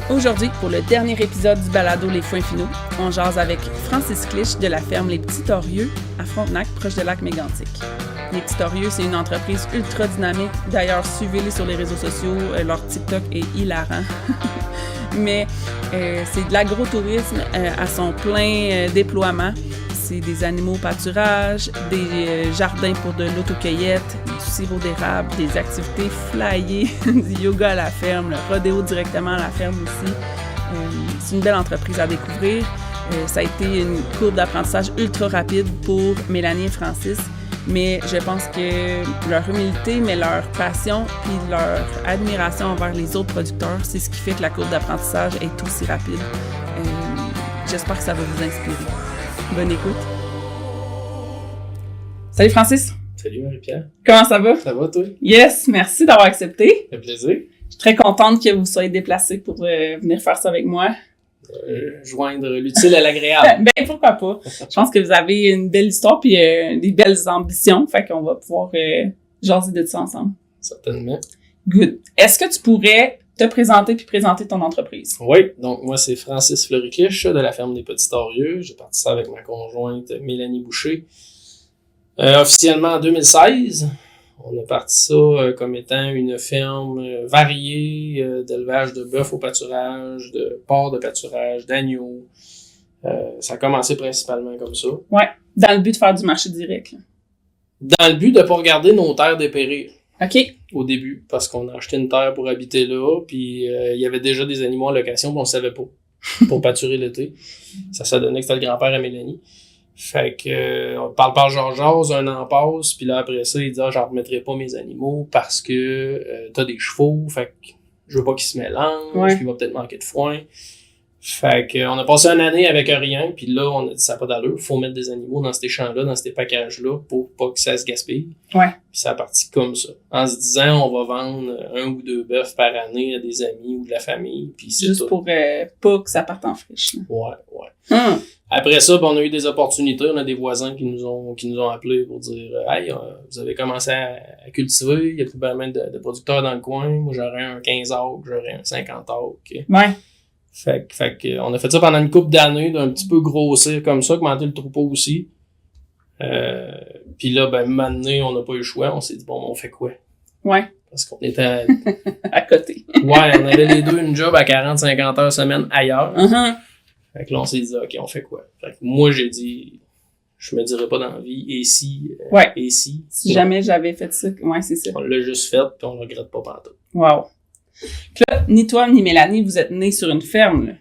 Aujourd'hui, pour le dernier épisode du balado Les Foins Finaux, on jase avec Francis Clich de la ferme Les Petits Torieux à Frontenac, proche de Lac Mégantic. Les Petits Torieux, c'est une entreprise ultra dynamique. D'ailleurs, suivez-les sur les réseaux sociaux, leur TikTok est hilarant. Mais c'est de l'agrotourisme à son plein déploiement. C'est des animaux au pâturage, des jardins pour de l'autocueillette, du sirop d'érable, des activités flyées, du yoga à la ferme, le rodéo directement à la ferme aussi. C'est une belle entreprise à découvrir. Ça a été une courbe d'apprentissage ultra rapide pour Mélanie et Francis, mais je pense que leur humilité, mais leur passion et leur admiration envers les autres producteurs, c'est ce qui fait que la courbe d'apprentissage est aussi rapide. J'espère que ça va vous inspirer. Bonne écoute. Salut Francis. Salut Marie-Pierre. Comment ça va? Ça va toi? Yes, merci d'avoir accepté. Ça fait plaisir. Je suis très contente que vous soyez déplacé pour venir faire ça avec moi. Joindre l'utile à l'agréable. Ben pourquoi pas? Je pense que vous avez une belle histoire puis des belles ambitions, fait qu'on va pouvoir jaser de ça ensemble. Certainement. Good. Est-ce que tu pourrais te présenter puis présenter ton entreprise? Oui, donc moi c'est Francis Fleury-Clich de la ferme des Petits Torieux. J'ai parti ça avec ma conjointe Mélanie Boucher. Officiellement en 2016, on a parti ça comme étant une ferme variée d'élevage de bœuf au pâturage, de porcs de pâturage, d'agneaux. Ça a commencé principalement comme ça. Ouais, dans le but de faire du marché direct. Là. Dans le but de pas regarder nos terres dépérir. OK. Au début, parce qu'on a acheté une terre pour habiter là, puis il y avait déjà des animaux en location, puis on savait pas, pour pâturer l'été. Ça donnait que c'était le grand-père à Mélanie. Fait que on parle Georges, un an passe, puis là après ça, il dit j'en remettrai pas mes animaux parce que t'as des chevaux, fait que je veux pas qu'ils se mélangent, puis il va peut-être manquer de foin. Fait que on a passé une année avec rien, puis là on a dit ça n'a pas d'allure, faut mettre des animaux dans ces champs-là, dans ces packages-là pour pas que ça se gaspille. Ouais. Puis ça a parti comme ça. En se disant on va vendre 1 ou 2 bœufs par année à des amis ou de la famille, puis c'est juste tout. pour pas que ça parte en friche. Là. Ouais. Après ça, on a eu des opportunités, on a des voisins qui nous ont appelés pour dire hey, vous avez commencé à cultiver, il y a plus bien de producteurs dans le coin, moi j'aurais un 15 acres, j'aurais un 50 acres. Ouais. Fait que on a fait ça pendant une couple d'années, d'un petit peu grossir comme ça, augmenter le troupeau aussi. Puis là, maintenant, on n'a pas eu le choix. On s'est dit, on fait quoi? Ouais. Parce qu'on était à côté. Ouais, on avait les deux une job à 40-50 heures semaine ailleurs. Uh-huh. Fait que là, on s'est dit, OK, on fait quoi? Fait que moi, j'ai dit, je me dirais pas dans la vie, et si, et si. Si jamais j'avais fait ça, ouais, c'est ça. On l'a juste fait, puis on le regrette pas pantoute. Wow. Puis là, ni toi, ni Mélanie, vous êtes nés sur une ferme, là.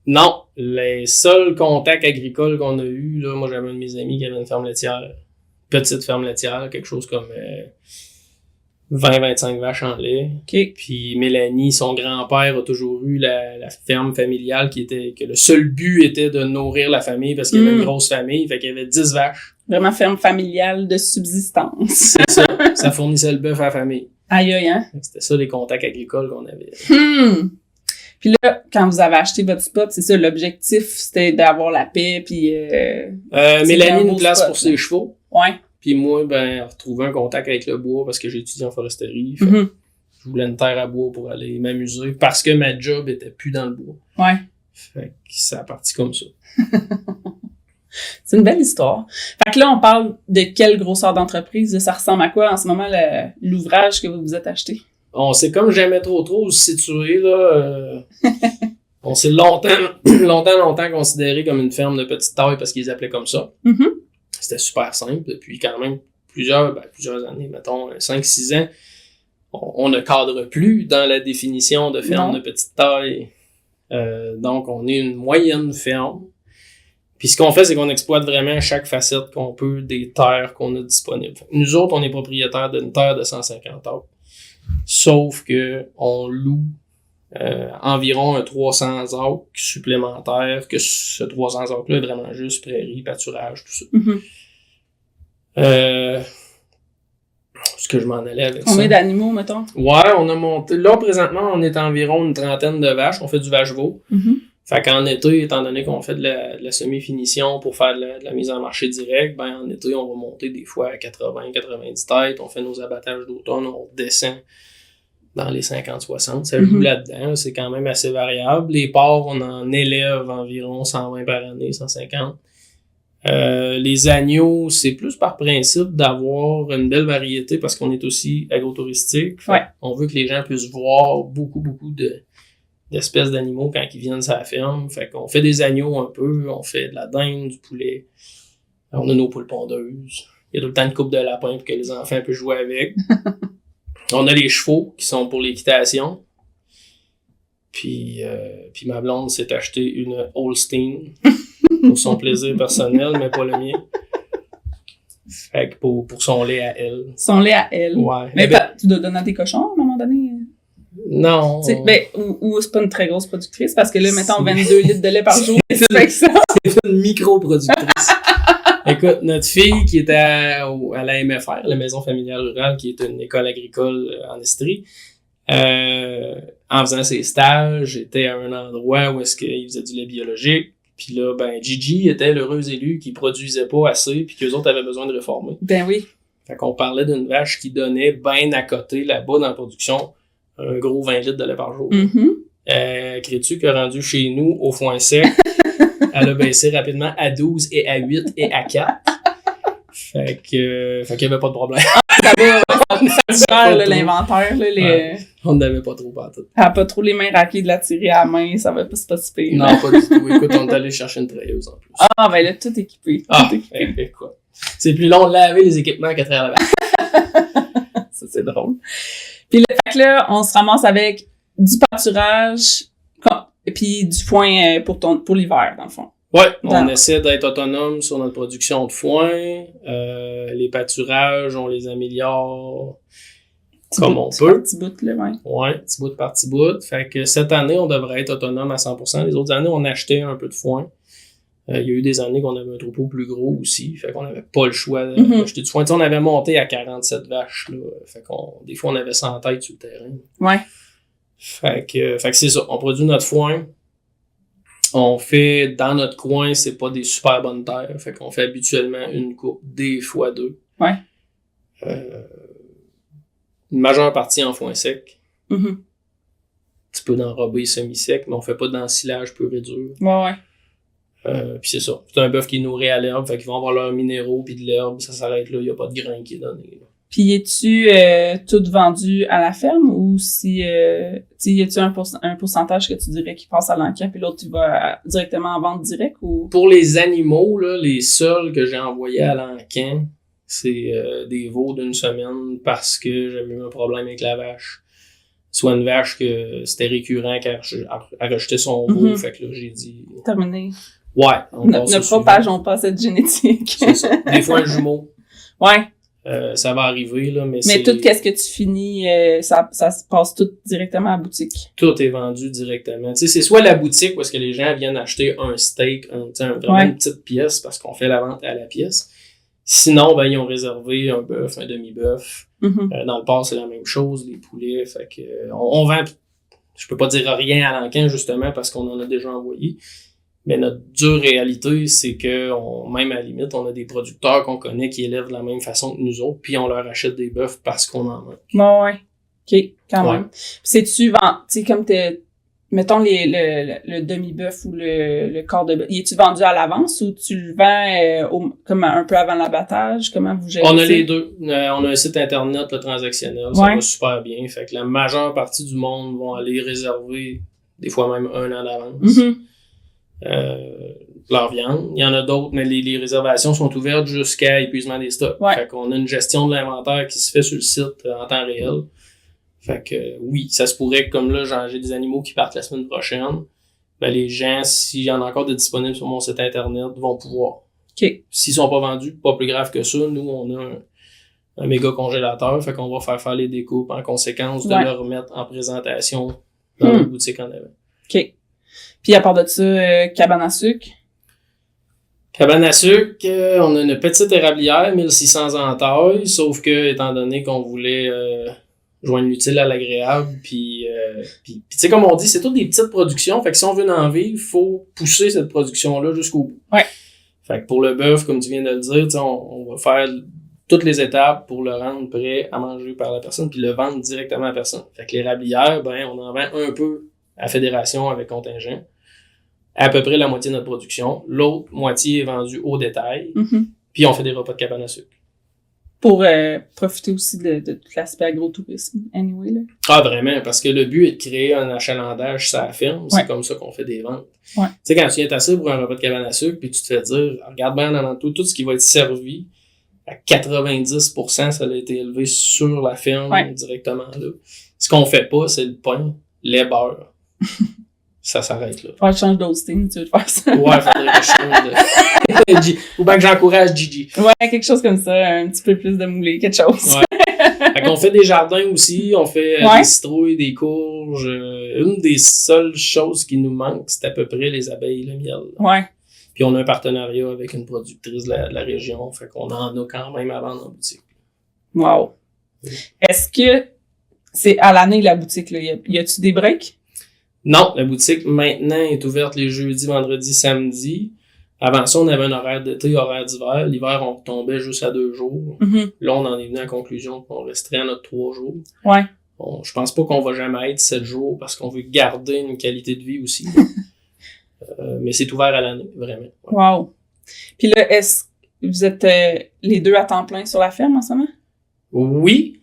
Non, les seuls contacts agricoles qu'on a eus, là, moi j'avais un de mes amis qui avait une ferme laitière, petite ferme laitière, quelque chose comme 20-25 vaches en lait. Okay. Puis Mélanie, son grand-père a toujours eu la ferme familiale que le seul but était de nourrir la famille parce qu'il y avait une grosse famille, fait qu'il y avait 10 vaches. Vraiment ferme familiale de subsistance. C'est ça, ça fournissait le bœuf à la famille. Aïe aïe, hein? C'était ça les contacts agricoles qu'on avait. Puis là, quand vous avez acheté votre spot, c'est ça, l'objectif, c'était d'avoir la paix, puis... Mélanie une place pour ses chevaux. Ouais. Puis moi, retrouver un contact avec le bois parce que j'ai étudié en foresterie. Je voulais une terre à bois pour aller m'amuser parce que ma job était plus dans le bois. Ouais. Fait que ça a parti comme ça. C'est une belle histoire. Fait que là, on parle de quelle grosseur d'entreprise? Ça ressemble à quoi en ce moment, l'ouvrage que vous vous êtes acheté? On s'est comme jamais trop situé, là. On s'est longtemps considéré comme une ferme de petite taille parce qu'ils appelaient comme ça. C'était super simple. Depuis quand même plusieurs années, mettons 5-6 ans, on ne cadre plus dans la définition de ferme de petite taille. Donc, on est une moyenne ferme. Puis ce qu'on fait, c'est qu'on exploite vraiment chaque facette qu'on peut des terres qu'on a disponibles. Nous autres, on est propriétaires d'une terre de 150 acres. Sauf que on loue environ un 300 acres supplémentaire, que ce 300 acres-là est vraiment juste prairie, pâturage, tout ça. Ce que je m'en allais avec ça. Combien d'animaux, mettons? Ouais, on a monté... Là, présentement, on est environ une trentaine de vaches. On fait du vache-veau. Fait qu'en été, étant donné qu'on fait de la semi-finition pour faire de la mise en marché direct, en été, on va monter des fois à 80-90 têtes. On fait nos abattages d'automne, on descend dans les 50-60. Ça joue là-dedans. C'est quand même assez variable. Les porcs, on en élève environ 120 par année, 150. Les agneaux, c'est plus par principe d'avoir une belle variété parce qu'on est aussi agro-touristique. On veut que les gens puissent voir beaucoup d'espèces d'animaux quand ils viennent sur la ferme. Fait qu'on fait des agneaux un peu, on fait de la dinde, du poulet. On a nos poules pondeuses. Il y a tout le temps une coupe de lapin pour que les enfants puissent jouer avec. On a les chevaux qui sont pour l'équitation. Puis ma blonde s'est acheté une Holstein pour son plaisir personnel, mais pas le mien. Fait que pour son lait à elle. Son lait à elle. Ouais. Mais tu dois donner à tes cochons à un moment donné? Non. Ou c'est pas une très grosse productrice parce que là, mettons 22 litres de lait par jour. C'est une micro-productrice. Écoute, notre fille qui était à la MFR, la Maison familiale rurale, qui est une école agricole en Estrie, en faisant ses stages, était à un endroit où est-ce qu'il faisait du lait biologique. Puis là, Gigi était l'heureux élu qui produisait pas assez puis qu'eux autres avaient besoin de réformer. Ben oui. Fait qu'on parlait d'une vache qui donnait bien à côté, là-bas, dans la production, un gros 20 litres de lait par jour. Crées-tu que rendu chez nous, au foin sec, elle a baissé rapidement à 12 et à 8 et à 4. Fait qu'il y avait pas de problème. Ça gère l'inventaire. On n'avait pas trop partout. Elle a pas trop les mains raquées de la tirer à la main, ça va pas se passer. Non, pas du tout. Écoute, on est allé chercher une treilleuse en plus. Ah, ben là, tout équipé. Quoi. C'est plus long de laver les équipements qu'à travers la vache. Ça, c'est drôle. Puis le fait que là, on se ramasse avec du pâturage, puis du foin pour l'hiver, dans le fond. Ouais, on essaie d'être autonome sur notre production de foin. Les pâturages, on les améliore comme on peut. Petit bout, là, ouais. Ouais, petit bout par petit bout. Fait que cette année, on devrait être autonome à 100%. Les autres années, on achetait un peu de foin. Il y a eu des années qu'on avait un troupeau plus gros aussi. Fait qu'on n'avait pas le choix d'acheter du foin. T'sais, on avait monté à 47 vaches, là. Fait des fois, on avait 100 têtes sur le terrain. Ouais. Fait que c'est ça. On produit notre foin. On fait, dans notre coin, c'est pas des super bonnes terres. Fait qu'on fait habituellement une coupe, des fois deux. Ouais. Une majeure partie en foin sec. Un petit peu d'enrobé semi-sec, mais on fait pas d'ensilage pur et dur. Ouais. Puis c'est ça. C'est un bœuf qui est nourri à l'herbe, fait qu'ils vont avoir leurs minéraux puis de l'herbe, ça s'arrête là, il y a pas de grain qui est donné. Là. Puis es-tu tout vendu à la ferme ou si y a-tu un pourcentage que tu dirais qui passe à l'encan puis l'autre tu vas directement en vente direct ou? Pour les animaux, là, les seuls que j'ai envoyés à l'encan, c'est des veaux d'une semaine parce que j'avais eu un problème avec la vache. Soit une vache que c'était récurrent qu'elle rejetait son veau, fait que là j'ai dit... Terminé. Ouais. Ne propageons pas cette génétique. C'est ça. Des fois un jumeau. Ouais. Ça va arriver, là, mais tout qu'est-ce que tu finis, ça se passe tout directement à la boutique. Tout est vendu directement. Tu sais, c'est soit la boutique où est-ce que les gens viennent acheter un steak, vraiment une petite pièce parce qu'on fait la vente à la pièce. Sinon, ils ont réservé un bœuf, un demi-bœuf. Dans le port, c'est la même chose, les poulets. Fait que on vend, je peux pas dire rien à l'encan, justement, parce qu'on en a déjà envoyé. Mais notre dure réalité, c'est que même à la limite, on a des producteurs qu'on connaît qui élèvent de la même façon que nous autres, puis on leur achète des bœufs parce qu'on en manque. Ouais. OK, quand même. Puis c'est-tu, tu sais, comme mettons le demi-bœuf ou le quart de bœuf, es-tu vendu à l'avance ou tu le vends comme un peu avant l'abattage? Comment vous gérez ça? On a les deux. On a un site internet, le transactionnel, ça va super bien. Fait que la majeure partie du monde vont aller réserver, des fois même 1 an d'avance. Leur viande. Il y en a d'autres, mais les réservations sont ouvertes jusqu'à épuisement des stocks. Fait qu'on a une gestion de l'inventaire qui se fait sur le site en temps réel. Fait que oui, ça se pourrait que comme là, j'ai des animaux qui partent la semaine prochaine. Les gens, s'il y en a encore de disponibles sur mon site internet, vont pouvoir. Okay. S'ils sont pas vendus, pas plus grave que ça. Nous, on a un méga congélateur. Fait qu'on va faire les découpes en conséquence de le remettre en présentation dans la boutique en avant. OK. Puis à part de ça, cabane à sucre? Cabane à sucre, on a une petite érablière, 1600 en taille, sauf que, étant donné qu'on voulait joindre l'utile à l'agréable, puis tu sais, comme on dit, c'est toutes des petites productions, fait que si on veut en vivre, faut pousser cette production-là jusqu'au bout. Ouais. Fait que pour le bœuf, comme tu viens de le dire, on va faire toutes les étapes pour le rendre prêt à manger par la personne puis le vendre directement à la personne. Fait que l'érablière, ben, on en vend un peu à fédération avec contingent. À peu près la moitié de notre production. L'autre moitié est vendue au détail. Puis on fait des repas de cabane à sucre. Pour profiter aussi de tout l'aspect agrotourisme, anyway, là. Ah, vraiment, parce que le but est de créer un achalandage sur la ferme. C'est comme ça qu'on fait des ventes. Ouais. Tu sais, quand tu viens t'asseoir pour un repas de cabane à sucre, puis tu te fais dire, regarde bien en tout ce qui va être servi, à 90%, ça a été élevé sur la ferme directement là. Ce qu'on fait pas, c'est le pain, les beurres. Ça s'arrête là. Faut que je change d'hosting, tu veux faire ça? Ouais, faudrait que je change de... Ou bien que j'encourage Gigi. Ouais, quelque chose comme ça, un petit peu plus de moulé, quelque chose. Ouais. Fait qu'on fait des jardins aussi, on fait des citrouilles, des courges. Une des seules choses qui nous manque, c'est à peu près les abeilles et le miel. Ouais. Puis on a un partenariat avec une productrice de la région, fait qu'on en a quand même à vendre en boutique. Wow. Est-ce que c'est à l'année la boutique, là? Y a-tu des breaks? Non, la boutique maintenant est ouverte les jeudis, vendredis, samedis. Avant ça, on avait un horaire d'été, horaire d'hiver. L'hiver, on tombait juste à 2 jours. Là, on en est venu à la conclusion qu'on resterait à notre 3 jours. Ouais. Je pense pas qu'on va jamais être 7 jours parce qu'on veut garder une qualité de vie aussi. Mais c'est ouvert à l'année, vraiment. Ouais. Wow. Puis là, est-ce que vous êtes les deux à temps plein sur la ferme en ce moment? Oui.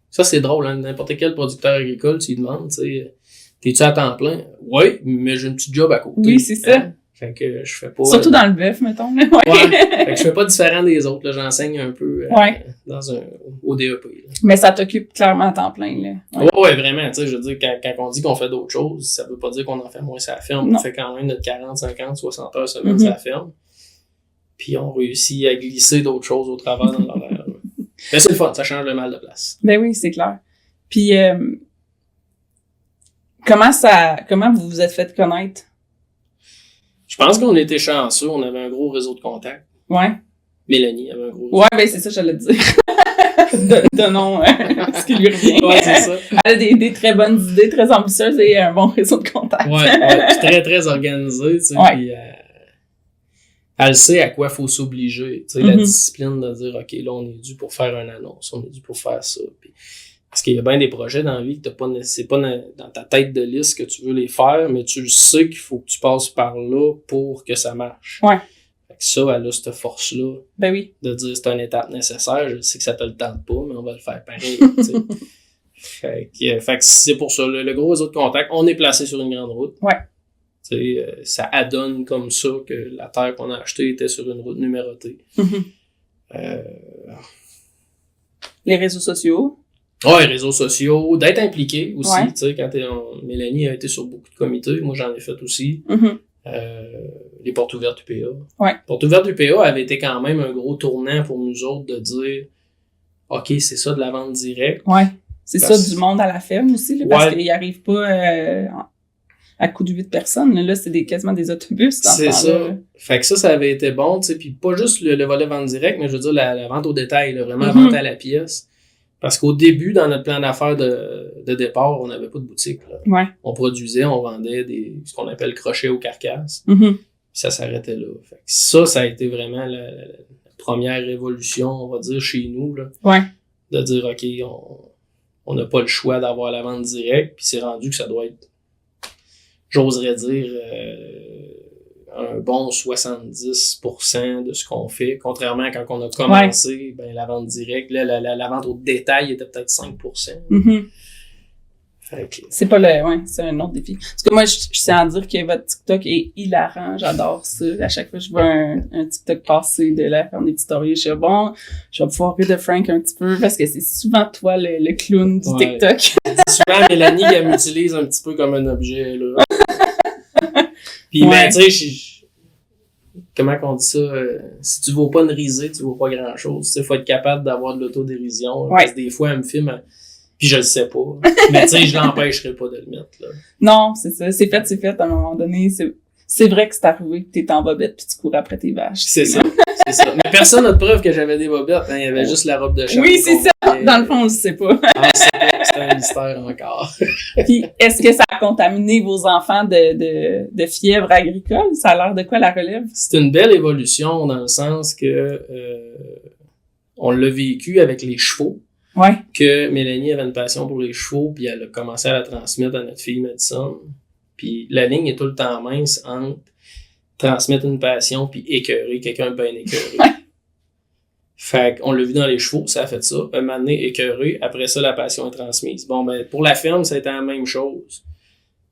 Ça, c'est drôle, hein. N'importe quel producteur agricole, tu lui demandes, tu sais, t'es-tu à temps plein? Oui, mais j'ai une petite job à côté. Oui, c'est ça. Hein? Fait que je fais pas... Surtout dans le bœuf, mettons. Là. Ouais. Fait que je fais pas différent des autres, là. J'enseigne un peu au DEP. Là. Mais ça t'occupe clairement à temps plein, là. Ouais, vraiment. Tu sais, je veux dire, quand on dit qu'on fait d'autres choses, ça veut pas dire qu'on en fait moins sur la ferme. Non. On fait quand même notre 40, 50, 60 heures semaine sur la ferme. Puis on réussit à glisser d'autres choses au travers dans l'horaire. Mais c'est le fun, ça change le mal de place. Ben oui, c'est clair. Puis comment vous vous êtes fait connaître? Je pense qu'on était chanceux, on avait un gros réseau de contacts. Ouais. Mélanie avait un gros réseau. Ouais, ben c'est ça, j'allais te dire. Donnons ce qui lui revient. Ouais, c'est ça. Elle a des très bonnes idées, très ambitieuses et un bon réseau de contacts. Ouais, puis très, très organisé, tu sais. Puis, elle sait à quoi faut s'obliger, tu sais, la discipline de dire, OK, là, on est dû pour faire une annonce, on est dû pour faire ça. Puis, parce qu'il y a bien des projets dans la vie que c'est pas dans ta tête de liste que tu veux les faire, mais tu le sais qu'il faut que tu passes par là pour que ça marche. Ouais. Fait que ça, elle a cette force-là. Ben oui. De dire c'est une étape nécessaire. Je sais que ça te le tente pas, mais on va le faire pareil, tu sais. Fait que c'est pour ça. Le gros réseau de contacts, on est placé sur une grande route. Ouais. Tu sais, ça adonne comme ça que la terre qu'on a achetée était sur une route numérotée. Les réseaux sociaux. Ouais, les réseaux sociaux, d'être impliqué aussi, ouais. Tu sais, quand Mélanie a été sur beaucoup de comités, moi j'en ai fait aussi. Les portes ouvertes UPA. Ouais. Portes ouvertes UPA avait été quand même un gros tournant pour nous autres de dire OK, c'est ça de la vente directe. Ouais. C'est ça du monde à la ferme aussi, là, parce qu'ils arrivent pas à coup de 8 personnes. Là, c'est quasiment des autobus. Dans c'est ça. Là. Fait que ça avait été bon, tu sais, puis pas juste le volet vente directe, mais je veux dire la vente au détail, là, vraiment la vente à la pièce. Parce qu'au début, dans notre plan d'affaires de départ, on n'avait pas de boutique. Là. Ouais. On produisait, on vendait ce qu'on appelle crochets aux carcasses. Puis ça s'arrêtait là. Fait que ça a été vraiment la première révolution, on va dire, chez nous. Là, de dire, OK, on n'a pas le choix d'avoir la vente directe. Puis c'est rendu que ça doit être, j'oserais dire, un bon 70% de ce qu'on fait. Contrairement à quand on a commencé, ben, la vente directe, là, la vente au détail était peut-être 5%. Fait que... C'est pas c'est un autre défi. Parce que moi, je sais en dire que votre TikTok est hilarant. J'adore ça. À chaque fois que je vois un TikTok passer de la ferme des petits tauriers, je suis bon, je vais pouvoir rire de Frank un petit peu parce que c'est souvent toi le clown du TikTok. Souvent, Mélanie, elle m'utilise un petit peu comme un objet, là. Puis, ben, tu sais, comment qu'on dit ça? Si tu vaux pas une risée, tu vaux pas grand-chose. Tu sais, faut être capable d'avoir de l'autodérision. Parce que des fois, elle me filme, puis je le sais pas. Mais tu sais, je l'empêcherai pas de le mettre, là. Non, c'est ça. C'est fait. À un moment donné, c'est vrai que c'est arrivé que t'es en bobette puis tu cours après tes vaches. C'est ça. C'est ça. Mais personne n'a de preuve que j'avais des bobettes. Hein. Il y avait juste la robe de chambre. Oui, c'est ça. Dans le fond, on le sait pas. C'était un mystère encore. Puis, est-ce que ça a contaminé vos enfants de fièvre agricole? Ça a l'air de quoi la relève? C'est une belle évolution dans le sens que on l'a vécu avec les chevaux. Ouais. Que Mélanie avait une passion pour les chevaux, puis elle a commencé à la transmettre à notre fille Madison. Puis la ligne est tout le temps mince entre transmettre une passion puis écœurer quelqu'un bien écœuré. Fait qu'on l'a vu dans les chevaux, ça a fait ça. Un moment donné, écœuré, après ça, la passion est transmise. Bon, ben, pour la ferme, ça a été la même chose.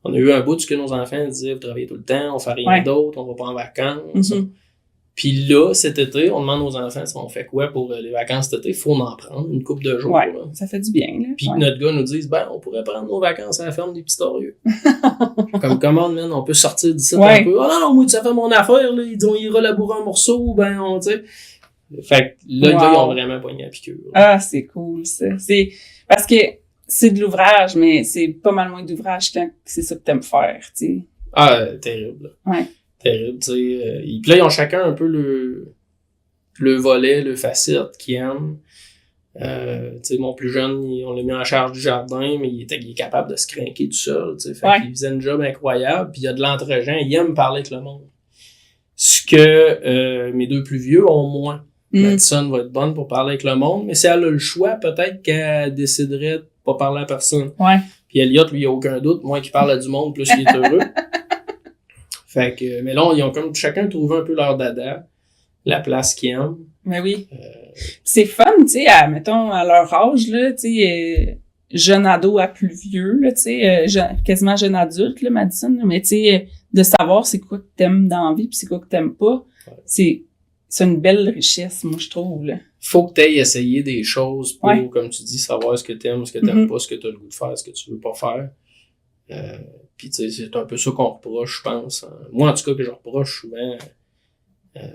On a eu un bout de ce que nos enfants disaient, vous travaillez tout le temps, on fait rien d'autre, on va pas en vacances. Puis là, cet été, on demande aux enfants si on fait quoi pour les vacances cet été. Faut en prendre une couple de jours. Ouais, là. ça fait du bien. Là. Puis notre gars nous dit, ben, on pourrait prendre nos vacances à la ferme des Petits Torieux. Comme commande, man, on peut sortir d'ici un peu. Ah non, moi, ça fait mon affaire, là. Ils disent, on ira labourer un morceau, ben, on, tu sais. Fait que là, les gars, ils ont vraiment pogné la piqûre. Ah, c'est cool, ça. C'est, parce que c'est de l'ouvrage, mais c'est pas mal moins d'ouvrage quand c'est ça que t'aimes faire, tu sais. Ah, terrible. Ouais. Terrible, tu sais. Puis là, ils ont chacun un peu le volet, le facette qu'ils aiment. Tu sais, mon plus jeune, on l'a mis en charge du jardin, mais il est capable de se craquer tout seul, tu sais. Fait qu'il faisait un job incroyable, puis il y a de l'entre-gens, il aime parler avec le monde. Ce que mes deux plus vieux ont moins. Madison va être bonne pour parler avec le monde, mais si elle a le choix, peut-être qu'elle déciderait de pas parler à personne. Ouais. Puis Elliot, lui, il a aucun doute, moins qu'il parle à du monde, plus il est heureux. Fait que, mais là, ils ont comme chacun trouvé un peu leur dada, la place qu'ils aiment. Mais oui. C'est fun, tu sais, mettons, à leur âge, là, tu sais, jeune ado à plus vieux, là, tu sais, quasiment jeune adulte, là, Madison, là, mais tu sais, de savoir c'est quoi que t'aimes dans la vie pis c'est quoi que t'aimes pas, c'est une belle richesse, moi, je trouve, là. Faut que t'ailles essayer des choses pour, comme tu dis, savoir ce que t'aimes, ce que t'aimes pas, ce que t'as le goût de faire, ce que tu veux pas faire. Puis tu sais, c'est un peu ça qu'on reproche, je pense. Moi, en tout cas, que je reproche souvent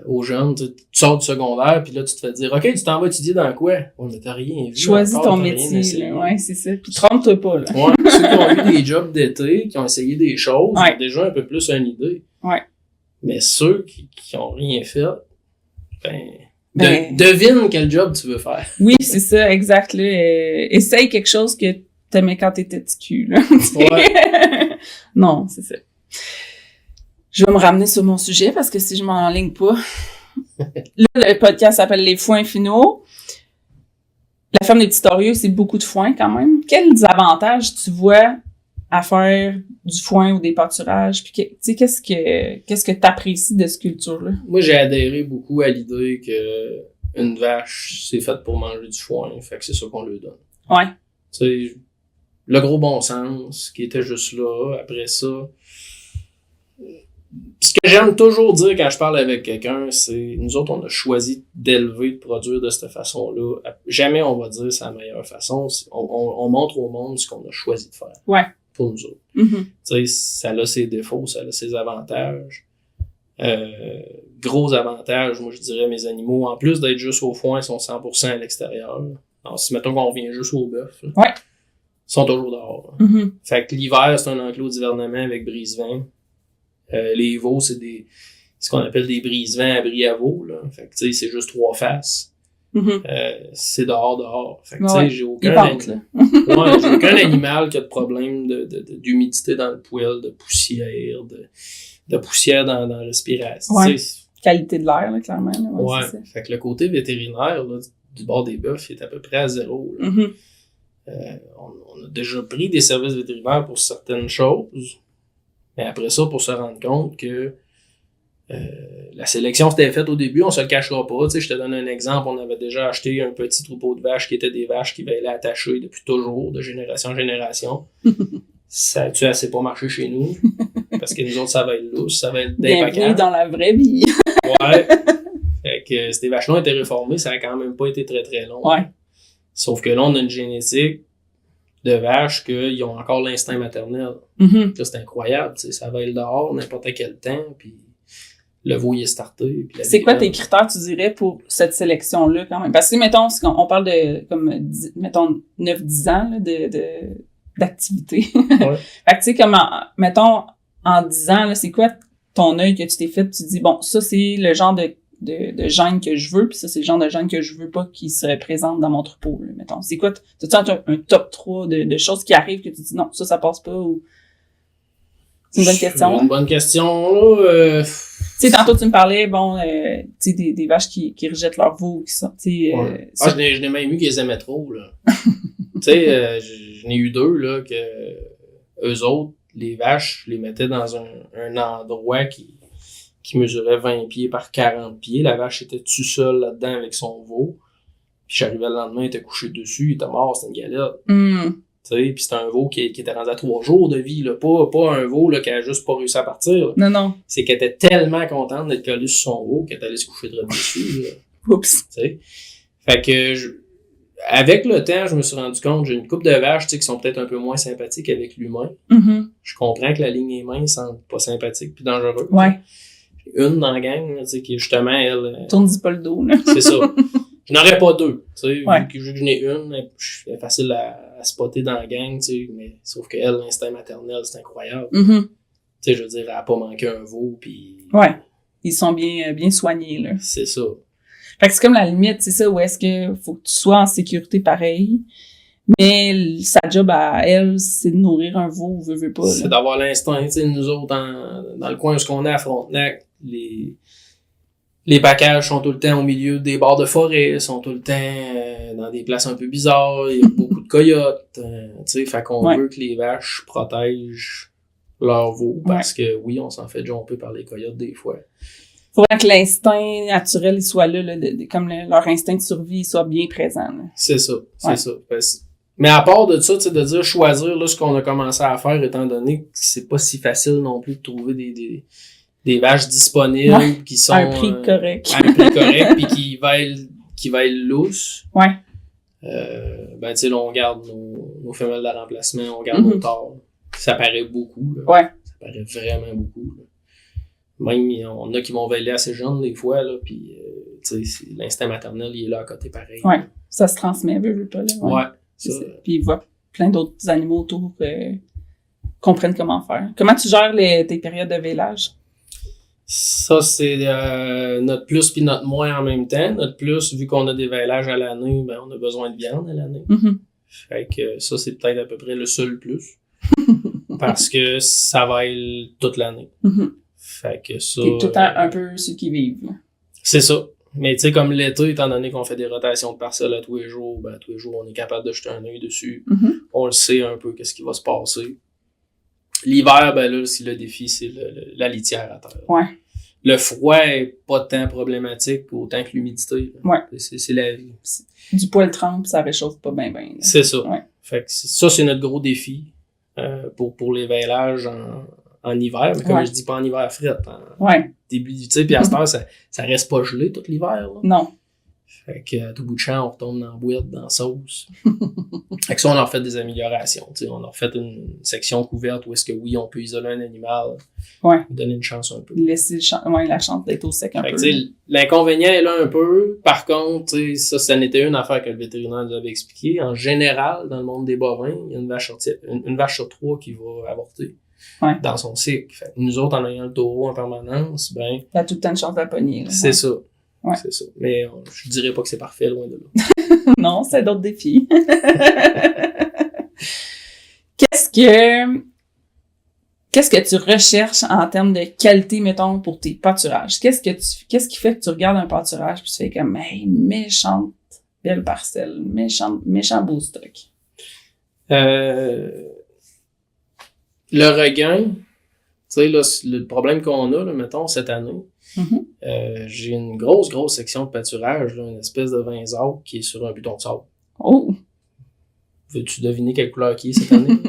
aux jeunes. Tu sors du secondaire, puis là, tu te fais dire, OK, tu t'en vas étudier dans quoi? On n'a rien vu. Choisis ton métier, là. Ouais, c'est ça. Puis trompe-toi pas, là. Ouais, ceux qui ont eu des jobs d'été, qui ont essayé des choses, ont déjà un peu plus une idée. Ouais. Mais ceux qui ont rien fait, devine quel job tu veux faire. Oui, c'est ça, exact, là. Essaye quelque chose que t'aimais quand t'étais petit cul, là. Ouais. Non, c'est ça. Je vais me ramener sur mon sujet parce que si je m'enligne pas. Là, le podcast s'appelle Les Foins Finaux. La ferme des Petits Torieux, c'est beaucoup de foin quand même. Quels avantages tu vois à faire du foin ou des pâturages? Puis, tu sais, qu'est-ce que t'apprécies de cette culture-là? Moi, j'ai adhéré beaucoup à l'idée que une vache, c'est faite pour manger du foin. Fait que c'est ça qu'on lui donne. Ouais. Tu sais, le gros bon sens qui était juste là. Après ça, ce que j'aime toujours dire quand je parle avec quelqu'un, c'est nous autres, on a choisi d'élever, de produire de cette façon-là. Jamais on va dire c'est la meilleure façon. On montre au monde ce qu'on a choisi de faire. Ouais. Pour nous autres. Mm-hmm. Tu sais, ça a ses défauts, ça a ses avantages. Gros avantages, moi je dirais, mes animaux, en plus d'être juste au foin, ils sont 100% à l'extérieur. Alors, si mettons qu'on revient juste au bœuf, ils sont toujours dehors. Mm-hmm. Fait que l'hiver, c'est un enclos d'hivernement avec brise-vent. Les veaux, c'est ce qu'on appelle des brise-vents abris à veaux, là. Fait que, tu sais, c'est juste 3 faces. Mm-hmm. C'est dehors. Fait que, tu sais, j'ai j'ai aucun animal qui a de problème d'humidité dans le poêle, de poussière dans la respiration. Ouais. Qualité de l'air, là, clairement. Là, ouais. Fait que le côté vétérinaire, là, du bord des bœufs, il est à peu près à 0. Là. Mm-hmm. On a déjà pris des services vétérinaires pour certaines choses. Mais après ça, pour se rendre compte que la sélection s'était faite au début, on se le cachera pas. Tu sais, je te donne un exemple, on avait déjà acheté un petit troupeau de vaches qui étaient des vaches qui valaient attachées depuis toujours, de génération en génération. Ça a assez pas marché chez nous, parce que nous autres, ça va être lousse, ça va être bienvenue dans la vraie vie. Ouais. Fait que ces vaches-là ont été réformées, ça a quand même pas été très très long. Ouais. Sauf que là, on a une génétique de vaches qu'ils ont encore l'instinct maternel. Mm-hmm. Là, c'est incroyable, tu sais, ça va être dehors n'importe quel temps, puis le veau, il est starté. Puis c'est quoi tes critères, tu dirais, pour cette sélection-là, quand même? Parce que, mettons, on parle de, comme, mettons, 9-10 ans, là, d'activité. Ouais. Fait que, tu sais, comme, mettons, en 10 ans, là, c'est quoi ton œil que tu t'es fait? Tu te dis, bon, ça, c'est le genre de gènes que je veux, puis ça, c'est le genre de gènes que je veux pas qui seraient présentes dans mon troupeau, là, mettons. C'est quoi? T'as-tu un top 3 de choses qui arrivent que tu dis, non, ça passe pas, ou... C'est une bonne question. Une bonne question, là. Tu sais, tantôt, tu me parlais, bon, tu sais, des vaches qui rejettent leur veau, qui sont, tu sais... Ouais. Je n'ai même eu qu'ils les aimaient trop, là. Tu sais, je n'ai eu 2, là, que eux autres, les vaches, je les mettais dans un endroit qui mesurait 20 pieds par 40 pieds. La vache était tout seule là-dedans avec son veau. Puis j'arrivais le lendemain, il était couché dessus, il était mort, c'était une galette. Tu sais, puis c'était un veau qui était rendu à 3 jours de vie, là. Pas un veau, là, qui a juste pas réussi à partir, là. Non. C'est qu'elle était tellement contente d'être collée sur son veau qu'elle est allée se coucher de dessus, là. Oups. Tu sais. Fait que avec le temps, je me suis rendu compte, j'ai une couple de vaches, tu sais, qui sont peut-être un peu moins sympathiques avec l'humain. Je comprends que la ligne est mince, pas sympathique puis dangereuse. Ouais. Une dans la gang, tu sais, qui justement, elle... Tourne-y pas le dos, là. C'est ça. Je n'aurais pas 2, tu sais, ouais. vu que j'en ai une, elle est facile à spotter dans la gang, tu sais, mais sauf qu'elle, l'instinct maternel, c'est incroyable. Tu sais, je veux dire, elle a pas manqué un veau, puis... Ouais. Ils sont bien soignés, là. C'est ça. Fait que c'est comme la limite, c'est ça, où est-ce que faut que tu sois en sécurité pareil, mais sa job à elle, c'est de nourrir un veau, veut pas. C'est d'avoir l'instinct, tu sais, nous autres, dans le coin où on est à Frontenac, les packages sont tout le temps au milieu des bords de forêt, sont tout le temps dans des places un peu bizarres, il y a beaucoup de coyotes, tu sais, fait qu'on veut que les vaches protègent leur veau, parce que oui, on s'en fait jumper par les coyotes des fois. Faudrait que l'instinct naturel soit là, comme leur instinct de survie soit bien présent. Là. C'est ça, c'est ça. Mais à part de ça, tu sais, de dire choisir là ce qu'on a commencé à faire, étant donné que c'est pas si facile non plus de trouver des vaches disponibles qui sont à un prix correct. À un prix correct puis qui va être lousses. Ouais. Ben tu sais, là, on garde nos femelles de remplacement, on garde nos tares. Ça paraît beaucoup. Là. Ouais. Ça paraît vraiment beaucoup. Là. Même, on a qui vont veiller assez jeunes des fois, là, puis tu sais, l'instinct maternel, il est là à côté pareil. Ouais, ça se transmet, veut pas, là. Ouais, ça. Puis ils voient plein d'autres animaux autour comprennent comment faire. Comment tu gères tes périodes de vélage? Ça, c'est notre plus puis notre moins en même temps. Notre plus, vu qu'on a des vélages à l'année, ben on a besoin de viande à l'année. Fait que ça, c'est peut-être à peu près le seul plus. Parce que ça va être toute l'année. Fait que ça... T'es tout le temps un peu ceux qui vivent. Là. C'est ça. Mais tu sais, comme l'été, étant donné qu'on fait des rotations de parcelles à tous les jours, ben tous les jours, on est capable de jeter un œil dessus. On le sait un peu qu'est-ce qui va se passer. L'hiver, ben là, si le défi, c'est la litière à terre. Ouais. Le froid est pas tant problématique autant que l'humidité. Là. Ouais. C'est la vie. Du poil trempe, ça réchauffe pas bien. C'est ça. Ouais. Fait que ça, c'est notre gros défi pour les vélages en hiver. Mais comme je dis, pas en hiver fret. Début du type, puis à cette heure, ça reste pas gelé tout l'hiver. Là. Non. Fait que à tout bout de champ, on retombe dans la boîte, dans la sauce. Fait que ça, on a refait des améliorations. T'sais. On a refait une section couverte où est-ce que oui, on peut isoler un animal. Ouais. Donner une chance un peu. Laisser la chance d'être au sec un fait peu. Que, l'inconvénient est là un peu. Par contre, ça n'était une affaire que le vétérinaire nous avait expliqué. En général, dans le monde des bovins, il y a une vache sur 3 qui va avorter. Ouais. Dans son cycle. Fait que nous autres, en ayant le taureau en permanence, ben... T'as tout le temps de chance de la pogner. Là. C'est ça. Ouais. C'est ça. Mais je dirais pas que c'est parfait, loin de là. Non, c'est d'autres défis. Qu'est-ce que tu recherches en termes de qualité, mettons, pour tes pâturages? Qu'est-ce qui fait que tu regardes un pâturage puis tu fais comme, hey, méchante belle parcelle, méchant beau stock? Le regain, tu sais, là, le problème qu'on a, là, mettons, cette année, j'ai une grosse section de pâturage, là, une espèce de 20 arbres qui est sur un buton de sable. Oh! Veux-tu deviner quelle couleur qui est cette année?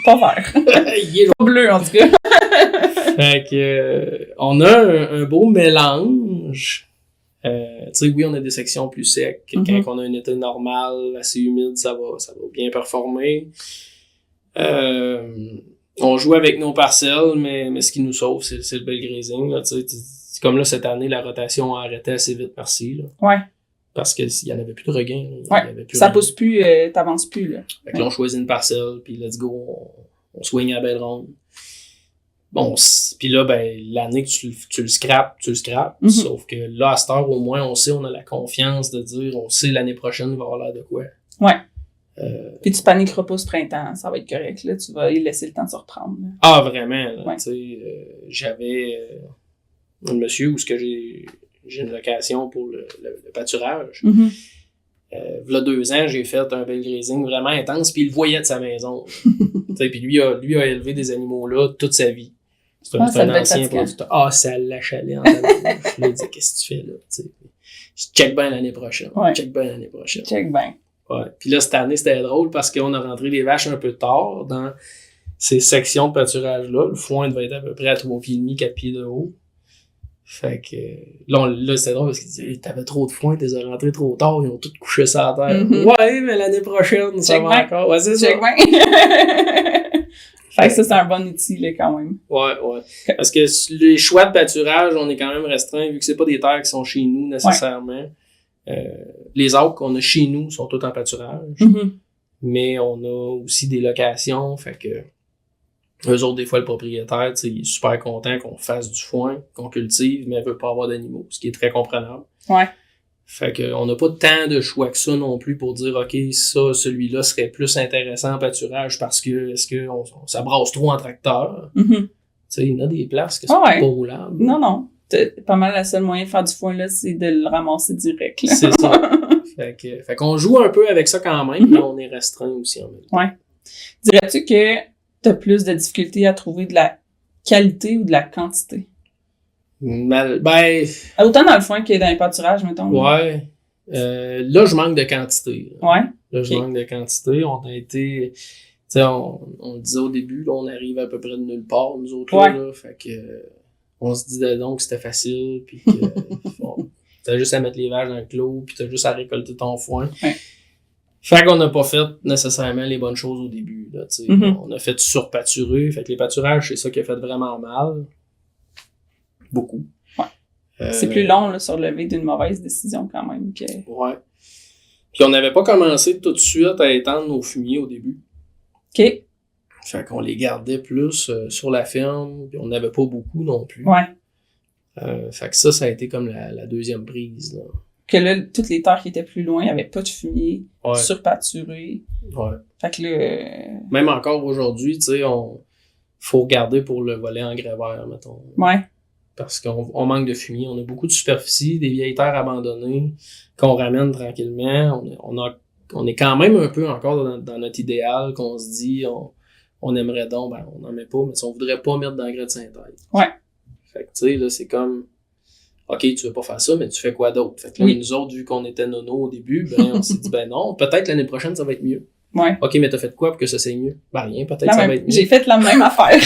Pas vert. Il est pas bleu, en tout cas. Fait que, on a un beau mélange. Tu sais, oui, on a des sections plus secs. Quand on a un été normal, assez humide, ça va bien performer. On joue avec nos parcelles, mais ce qui nous sauve, c'est le bel grazing, là, tu sais. Comme là, cette année, la rotation a arrêté assez vite, merci, là. Ouais. Parce qu'il y en avait plus de regain. Ça pousse plus, t'avances plus, là. Fait que là, on choisit une parcelle, puis let's go, on swing à la belle ronde. Bon, puis là, ben, l'année que tu le scrapes, tu le scrapes. Sauf que là, à cette heure, au moins, on a la confiance de dire, on sait l'année prochaine, il va y avoir l'air de quoi. Ouais. Puis tu paniqueras pas ce printemps, ça va être correct, là. Tu vas y laisser le temps de se reprendre. Là. Ah, vraiment, là, Ouais. tu sais, j'avais un monsieur où j'ai une location pour le pâturage. V'là 2 ans, j'ai fait un bel grazing vraiment intense, puis il le voyait de sa maison. Puis lui a élevé des animaux là toute sa vie. C'est un ancien producteur. Ah, ça l'achalait en tabarnak. Je lui ai dit, qu'est-ce que tu fais là? T'sais. Je check bien l'année prochaine. Ouais. Check bien l'année prochaine. Check bien. Ouais. Puis là, cette année, c'était drôle parce qu'on a rentré les vaches un peu tard dans ces sections de pâturage-là. Le foin devait être à peu près à 3 pieds et demi, 4 pieds de haut. Fait que là c'était drôle parce qu'il disait t'avais trop de foin, t'es rentré trop tard, ils ont tous couché ça à terre. Ouais, mais l'année prochaine, ça va encore. Ouais, c'est ça. Check bien. Fait que ça, c'est un bon outil, là, quand même. Ouais. Parce que les choix de pâturage, on est quand même restreint, vu que c'est pas des terres qui sont chez nous, nécessairement. Les arbres qu'on a chez nous sont tous en pâturage. Mais on a aussi des locations, fait que eux autres, des fois, le propriétaire, il est super content qu'on fasse du foin, qu'on cultive, mais il veut pas avoir d'animaux, ce qui est très comprenable. Ouais. Fait que on n'a pas tant de choix que ça non plus pour dire, OK, celui-là serait plus intéressant en pâturage parce que ça brasse trop en tracteur. Tu sais, il y en a des places que c'est pas roulable. Non. Pas mal le seul moyen de faire du foin, là, c'est de le ramasser direct, là. C'est ça. Fait qu'on joue un peu avec ça quand même, mais on est restreint aussi en même temps. Ouais. Dirais-tu que t'as plus de difficultés à trouver de la qualité ou de la quantité? Autant dans le foin que dans les pâturages, mettons. Ouais. Là, je manque de quantité. Ouais. Là, je manque de quantité. On a été... Tu sais, on le disait au début, là, on arrive à peu près de nulle part, nous autres, là. Fait que... on se disait donc que c'était facile, puis que... bon, t'as juste à mettre les vaches dans le clos, puis t'as juste à récolter ton foin. Ouais. Fait qu'on n'a pas fait nécessairement les bonnes choses au début, là, tu sais. On a fait surpâturer. Fait que les pâturages, c'est ça qui a fait vraiment mal. Beaucoup. Ouais. C'est plus long, là, sur le lever d'une mauvaise décision, quand même, que... Ouais. Puis on n'avait pas commencé tout de suite à étendre nos fumiers au début. OK. Fait qu'on les gardait plus sur la ferme, puis on n'avait pas beaucoup non plus. Ouais. Fait que ça a été comme la deuxième prise, là. Que là, toutes les terres qui étaient plus loin, il n'y avait pas de fumier, Ouais. surpâturé. Ouais. Fait que là... Même encore aujourd'hui, tu sais, faut regarder pour le volet engrais vert, mettons. Ouais. Parce qu'on manque de fumier. On a beaucoup de superficie, des vieilles terres abandonnées qu'on ramène tranquillement. On est quand même un peu encore dans notre idéal qu'on se dit, on aimerait donc, on n'en met pas, mais on voudrait pas mettre d'engrais de synthèse. Ouais. Fait que, tu sais, là, c'est comme, OK, tu veux pas faire ça, mais tu fais quoi d'autre? Fait que là, nous autres, vu qu'on était nono au début, on s'est dit, non, peut-être l'année prochaine, ça va être mieux. Ouais. OK, mais t'as fait quoi pour que ça soit mieux? Rien, peut-être ça va être mieux. J'ai fait la même affaire.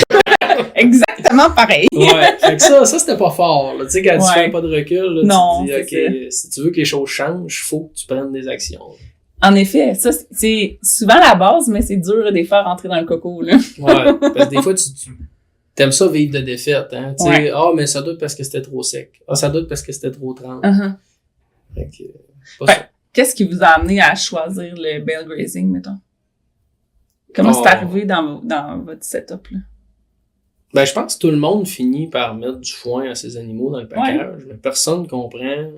Exactement pareil. Ouais. Fait que ça c'était pas fort, là. Tu sais, quand tu fais pas de recul, là, non, tu te dis, OK, si tu veux que les choses changent, faut que tu prennes des actions. En effet, ça, c'est souvent la base, mais c'est dur de faire rentrer dans le coco, là. Ouais. Parce que des fois, tu t'aimes ça vivre de défaite, hein. Tu sais, mais ça doit être parce que c'était trop sec. Ça doit être parce que c'était trop trempe. Fait que, pas ça. Qu'est-ce qui vous a amené à choisir le bale grazing, mettons? Comment c'est arrivé dans votre setup, là? Je pense que tout le monde finit par mettre du foin à ses animaux dans le package, mais personne comprend.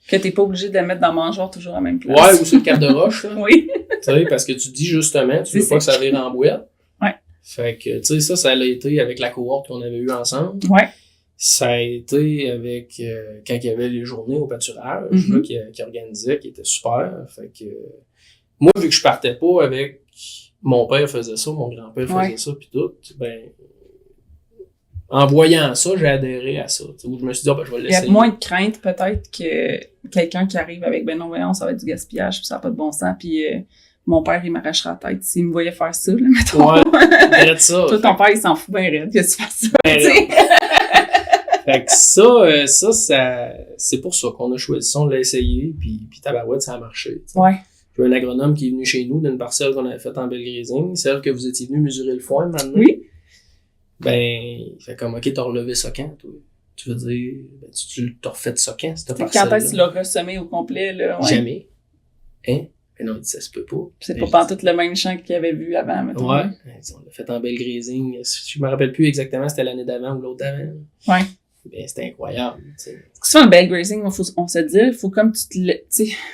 Que t'es pas obligé de le mettre dans le mangeoire toujours à la même place. Ouais, ou sur le cap de roche, là. Oui. Tu sais, parce que tu dis justement, tu veux pas que ça vire en boîte. Ouais. Fait que, tu sais, ça a été avec la cohorte qu'on avait eue ensemble. Ouais. Ça a été avec, quand il y avait les journées au pâturage, là, qui organisait, qui était super. Fait que, moi, vu que je partais pas avec, mon père faisait ça, mon grand-père faisait ça, pis tout, en voyant ça, j'ai adhéré à ça. Où je me suis dit, je vais l'essayer. Il y a moins de crainte, peut-être, que quelqu'un qui arrive avec, non, voyons, ça va être du gaspillage, puis ça n'a pas de bon sens, puis mon père, il m'arrachera la tête s'il me voyait faire ça, là, mettons. Ouais, arrête ça. Toi, ton père, il s'en fout bien raide que tu fasses ça, ben, tu sais. Fait que ça, c'est pour ça qu'on a choisi ça, on l'a essayé, puis tabarouette, ça a marché. T'sais. Ouais. J'ai un agronome qui est venu chez nous d'une parcelle qu'on avait faite en bale grazing, celle que vous étiez venu mesurer le foin maintenant. Oui. Il fait comme, OK, t'as relevé ça quand, toi? Tu veux dire, tu t'as refait ça quand, cette parcelle-là? Quand est-ce que tu l'as ressemé au complet, là? Ouais. Jamais. Hein? Mais non, il dit, ça se peut pas. C'est pas pantoute le même champ qu'il avait vu avant, mettons. Ouais. On l'a fait en bale grazing. Je me rappelle plus exactement, c'était l'année d'avant ou l'autre d'avant. Ouais. ben, c'était incroyable, tu sais. Souvent, le bale grazing, on se dit, faut comme tu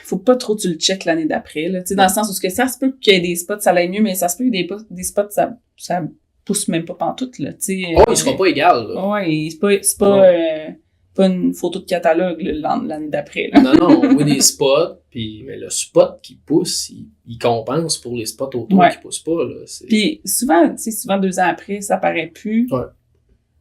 faut pas trop tu le check l'année d'après, là, tu sais, dans le sens où ça se peut qu'il y ait des spots, ça aille mieux, mais ça se peut qu'il y ait des spots, ça pousse même pas pantoute, là, tu sais. Oh, il sera pas égal, là. Ouais, c'est pas une photo de catalogue, là, l'année d'après, là. Non, on voit des spots, mais le spot qui pousse, il compense pour les spots autour qui poussent pas, là. Puis souvent, tu sais, souvent 2 ans après, ça paraît plus. Ouais.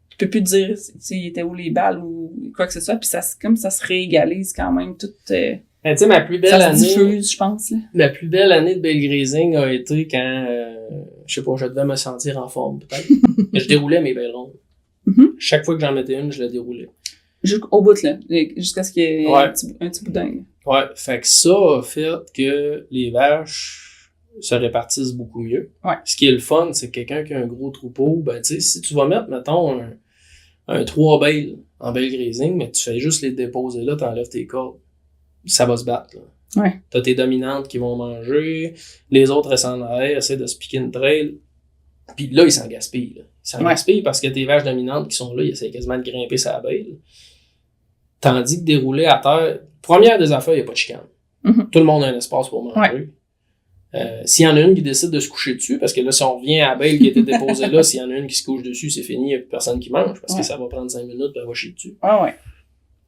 Tu peux plus dire, tu sais, il était où les balles ou quoi que ce soit, puis comme ça se réégalise quand même, tout... Ben, tu sais, ma plus belle ça année... se diffuse, je pense, là. Ma plus belle année de bale grazing a été quand, je sais pas, je devais me sentir en forme, peut-être. Mais je déroulais mes belles rondes. Mm-hmm. Chaque fois que j'en mettais une, je la déroulais. Au bout, là. Jusqu'à ce qu'il y ait un petit boudin. Ouais. Fait que ça a fait que les vaches se répartissent beaucoup mieux. Ouais. Ce qui est le fun, c'est que quelqu'un qui a un gros troupeau, ben, tu sais, si tu vas mettre, mettons, un 3 bales en bale grazing, mais tu fais juste les déposer là, t'enlèves tes cordes. Ça va se battre, là. Ouais. T'as tes dominantes qui vont manger, les autres restent en arrière, essaient de se piquer une trail. Puis là, ils s'en gaspillent, là. Ils s'en gaspillent parce que tes vaches dominantes qui sont là, ils essaient quasiment de grimper sa bale. Tandis que dérouler à terre, première des affaires, il n'y a pas de chicane. Mm-hmm. Tout le monde a un espace pour manger. S'il y en a une qui décide de se coucher dessus, parce que là, si on revient à la bale qui a été déposée là, s'il y en a une qui se couche dessus, c'est fini, il n'y a plus personne qui mange, parce que ça va prendre 5 minutes, puis elle va chier dessus. Ah ouais.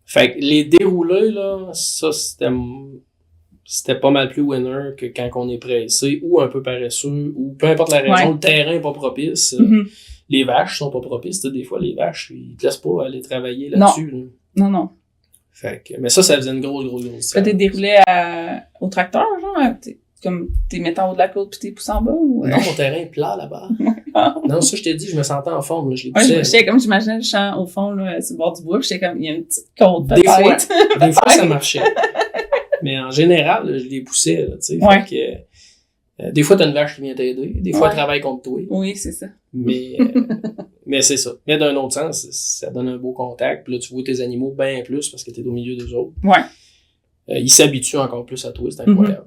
Fait que les déroulés, là, ça, c'était pas mal plus winner que quand on est pressé, ou un peu paresseux, ou peu importe la raison, le terrain est pas propice. Mm-hmm. Les vaches sont pas propices, des fois, les vaches, ils te laissent pas aller travailler là-dessus. Là. Non. Fait que, mais ça faisait une grosse différence. T'es déroulé au tracteur, genre, comme t'es mettant en haut de la côte pis t'es poussé en bas, ou? Non, mon terrain est plat, là-bas. Non, ça, je t'ai dit, je me sentais en forme, là, je l'ai poussé. Ouais, j'imaginais le champ au fond, là, sur le bord du bois, pis j'étais comme, il y a une petite côte, des fois, ça marchait. Mais en général, là, je les poussais, là, tu sais. Ouais. Fait que, des fois, t'as une vache qui vient t'aider. Des fois, elle travaille contre toi. Oui, c'est ça. Mais c'est ça. Mais d'un autre sens, ça donne un beau contact. Puis là, tu vois tes animaux bien plus parce que t'es au milieu d'eux autres. Ouais. Ils s'habituent encore plus à toi. C'est incroyable.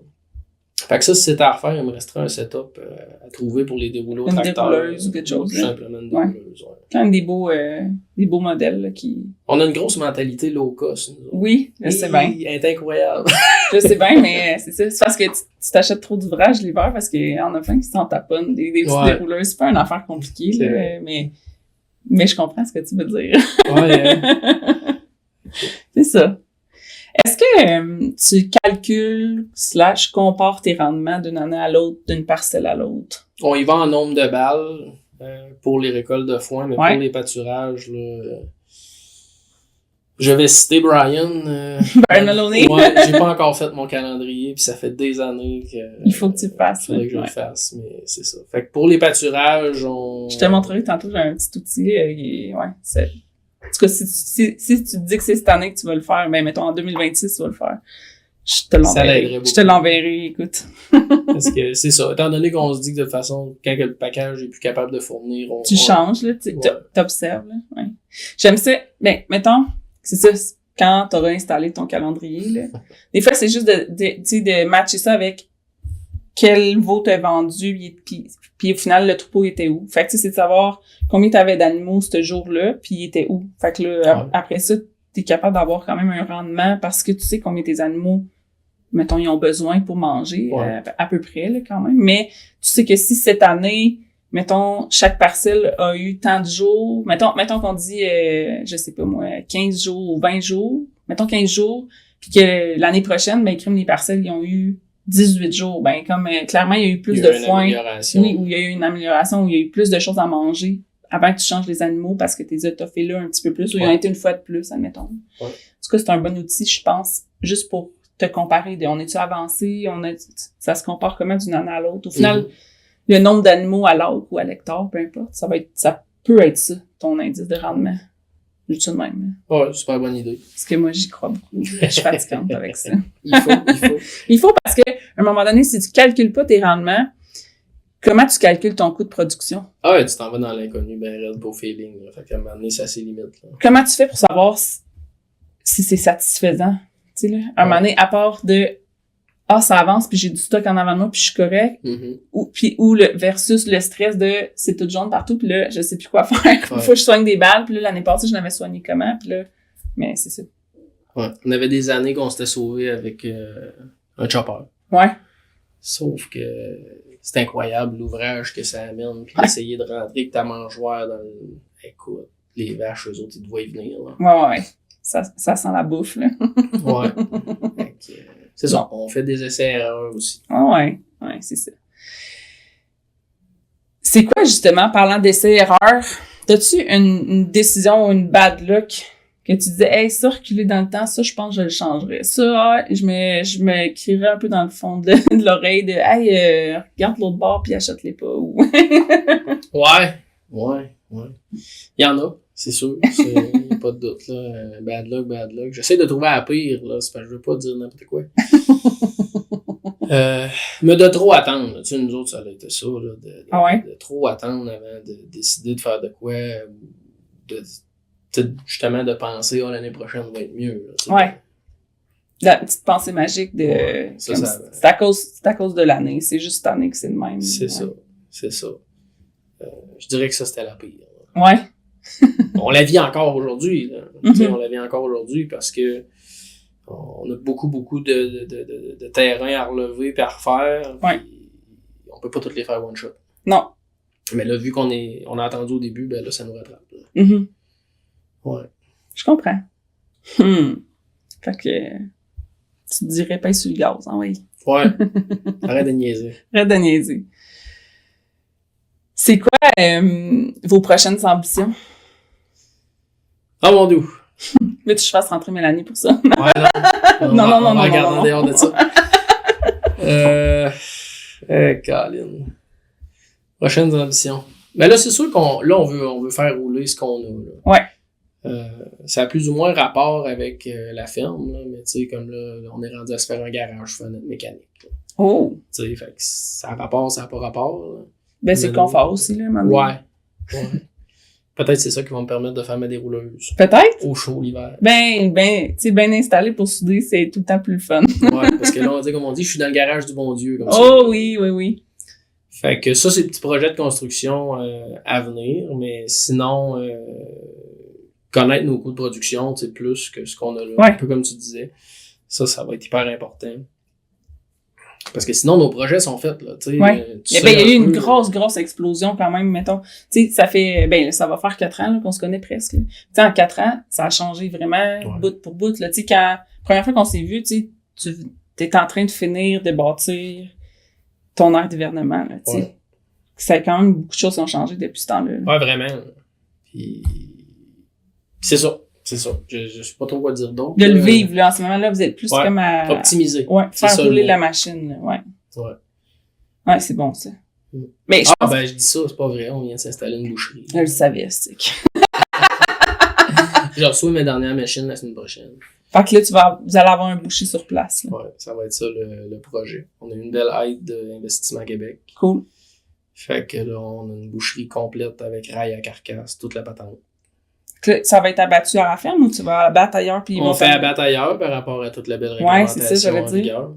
Fait que ça, si c'était à refaire, il me resterait un setup à trouver pour les dérouler au tracteur. Une dérouleuse ou quelque chose. Tout simplement une dérouleuse, Quand même des beaux modèles, là, qui... On a une grosse mentalité low cost, nous autres. Oui, je sais bien. Elle est incroyable. Je sais bien, mais c'est ça. C'est parce que tu t'achètes trop d'ouvrages l'hiver parce qu'il y en a plein qui s'en taponnent. Des petites dérouleuses. C'est pas une affaire compliquée, là, mais je comprends ce que tu veux dire. Ouais. C'est ça. Est-ce que tu calcules / compares tes rendements d'une année à l'autre, d'une parcelle à l'autre? On y va en nombre de balles pour les récoltes de foin, mais pour les pâturages, là, je vais citer Brian. Brian Maloney. Ouais, j'ai pas encore fait mon calendrier, puis ça fait des années que... Il faut que tu le fasses. Faudrait que je le fasse, mais c'est ça. Fait que pour les pâturages, Je te montrerai tantôt, j'ai un petit outil. C'est... En tout cas, si tu te dis que c'est cette année que tu vas le faire, ben mettons en 2026 tu vas le faire. Je te l'enverrai. Je te l'enverrai, écoute. Parce que c'est ça. Étant donné qu'on se dit que de toute façon, quand le package est plus capable de fournir, tu changes, là, t'observes, là. Ouais. J'aime ça. Ben, mettons, c'est ça, quand t'auras installé ton calendrier, là. Des fois, c'est juste de matcher ça avec quel veau t'as vendu, puis au final, le troupeau était où. Fait que, c'est de savoir combien t'avais d'animaux ce jour-là, puis il était où. Fait que là, après ça, t'es capable d'avoir quand même un rendement parce que tu sais combien tes animaux, mettons, ils ont besoin pour manger, à peu près, là, quand même. Mais tu sais que si cette année, mettons, chaque parcelle a eu tant de jours, mettons qu'on dit, je sais pas moi, 15 jours ou 20 jours, mettons 15 jours, puis que l'année prochaine, ben, les parcelles, ils ont eu 18 jours. Ben, comme, clairement, il y a eu plus de foin. Oui, où il y a eu une amélioration, où il y a eu plus de choses à manger avant que tu changes les animaux parce que t'es étoffé là un petit peu plus, ou ils ont été une fois de plus, admettons. Ouais. En tout cas, c'est un bon outil, je pense, juste pour te comparer. On est-tu avancé? Ça se compare comment d'une année à l'autre? Au final, le nombre d'animaux à l'acre ou à l'hectare, peu importe, ça peut être ça, ton indice de rendement. Juste ça de même. Ouais, super bonne idée. Parce que moi, j'y crois beaucoup. Je suis fatigante avec ça. Il faut. Parce que, à un moment donné, si tu calcules pas tes rendements, comment tu calcules ton coût de production? Ah ouais, tu t'en vas dans l'inconnu, ben, raide pour feeling, là. Fait qu'à un moment donné, c'est assez limite, là. Comment tu fais pour savoir si c'est satisfaisant? Tu sais, là, à un moment donné, à part de ça avance puis j'ai du stock en avant de moi puis je suis correct. Ou le versus le stress de c'est tout jaune partout puis là, je sais plus quoi faire. Faut que je soigne des balles puis là, l'année passée, je n'avais soigné comment puis là, mais c'est ça. Ouais. On avait des années qu'on s'était sauvé avec un chopper. Ouais. Sauf que c'est incroyable l'ouvrage que ça amène puis essayer de rentrer avec ta mangeoire dans le... Écoute, les vaches, eux autres, ils doivent y venir, là. Ouais. Ça sent la bouffe, là. Ouais. C'est ça. On fait des essais-erreurs aussi. Ouais, c'est ça. C'est quoi, justement, parlant d'essais-erreurs, t'as-tu une décision ou une bad luck que tu disais, hey, ça, reculer dans le temps, ça, je pense que je le changerais. Ça, je me crierais un peu dans le fond de l'oreille de, hey, regarde l'autre bord puis achète-les pas. Ou... Ouais. Il y en a, c'est sûr. Y a pas de doute, là. Bad luck. J'essaie de trouver à pire, là. C'est parce que je veux pas dire n'importe quoi. Mais de trop attendre, tu sais, nous autres, ça a été ça, là. De trop attendre avant de décider de faire de quoi. Justement, de penser, l'année prochaine va être mieux, là. Ouais. La petite pensée magique de... Ouais, c'est à cause de l'année. C'est juste cette année que c'est le même. C'est ça. Je dirais que ça, c'était la pire. Ouais. On la vit encore aujourd'hui, là. On la vit encore aujourd'hui parce que on a beaucoup de terrain à relever et à refaire. Ouais. On peut pas toutes les faire one shot. Non. Mais là, vu qu'on a attendu au début, ben là, ça nous rattrape. Ouais. Je comprends. Fait que tu te dirais pas sur le gaz, hein, oui. Ouais. Arrête de niaiser. C'est quoi vos prochaines ambitions? Ah, mon Dieu! Mais tu fasses rentrer Mélanie pour ça. Ouais, non. On va regarder en dehors de ça. Colin. Prochaines ambitions. Mais là, c'est sûr on veut faire rouler ce qu'on a, là. Ouais. Ça a plus ou moins rapport avec la ferme, là, mais tu sais, comme là, on est rendu à se faire un garage pour notre mécanique, là. Oh! Tu sais, fait que ça a rapport, ça n'a pas rapport, là. Ben, c'est le confort aussi, là, maintenant. Ouais. Peut-être c'est ça qui va me permettre de faire ma dérouleuse. Peut-être. Au chaud l'hiver. Ben, tu sais, bien installé pour souder, c'est tout le temps plus le fun. Ouais, parce que là, comme on dit, je suis dans le garage du bon Dieu, comme ça. Oh oui. Fait que ça, c'est des petits projets de construction à venir, mais sinon, connaître nos coûts de production, tu sais, plus que ce qu'on a là, un peu comme tu disais, ça va être hyper important. Parce que sinon, nos projets sont faits, là, tu sais. Ouais. Il y a eu une grosse explosion quand même, mettons. Tu sais, ça fait, ça va faire 4 ans, là, qu'on se connaît presque, là. Tu sais, en 4 ans, ça a changé vraiment, bout pour bout, là. Tu sais, première fois qu'on s'est vu, tu sais, t'es en train de finir de bâtir ton aire d'hivernement, là, tu sais. Ça a quand même beaucoup de choses qui ont changé depuis ce temps-là. Ouais, vraiment. Puis c'est ça. Je sais pas trop quoi dire d'autre. De le vivre, là, en ce moment-là, vous êtes plus comme à... optimiser. Ouais, faire rouler la machine, là, Ouais, c'est bon, ça. Mais je dis ça, c'est pas vrai, on vient de s'installer une boucherie. Je le savais, c'est que... J'ai reçu mes dernières machines la semaine prochaine. Fait que là, vous allez avoir un boucher sur place, là. Ouais, ça va être ça, le projet. On a une belle aide d'Investissement Québec. Cool. Fait que là, on a une boucherie complète avec rail à carcasse, toute la patente. Ça va être abattu à la ferme ou tu vas abattre ailleurs puis on fait abattre ailleurs par rapport à toute la belle réglementation. Ouais, c'est ça, j'allais dire.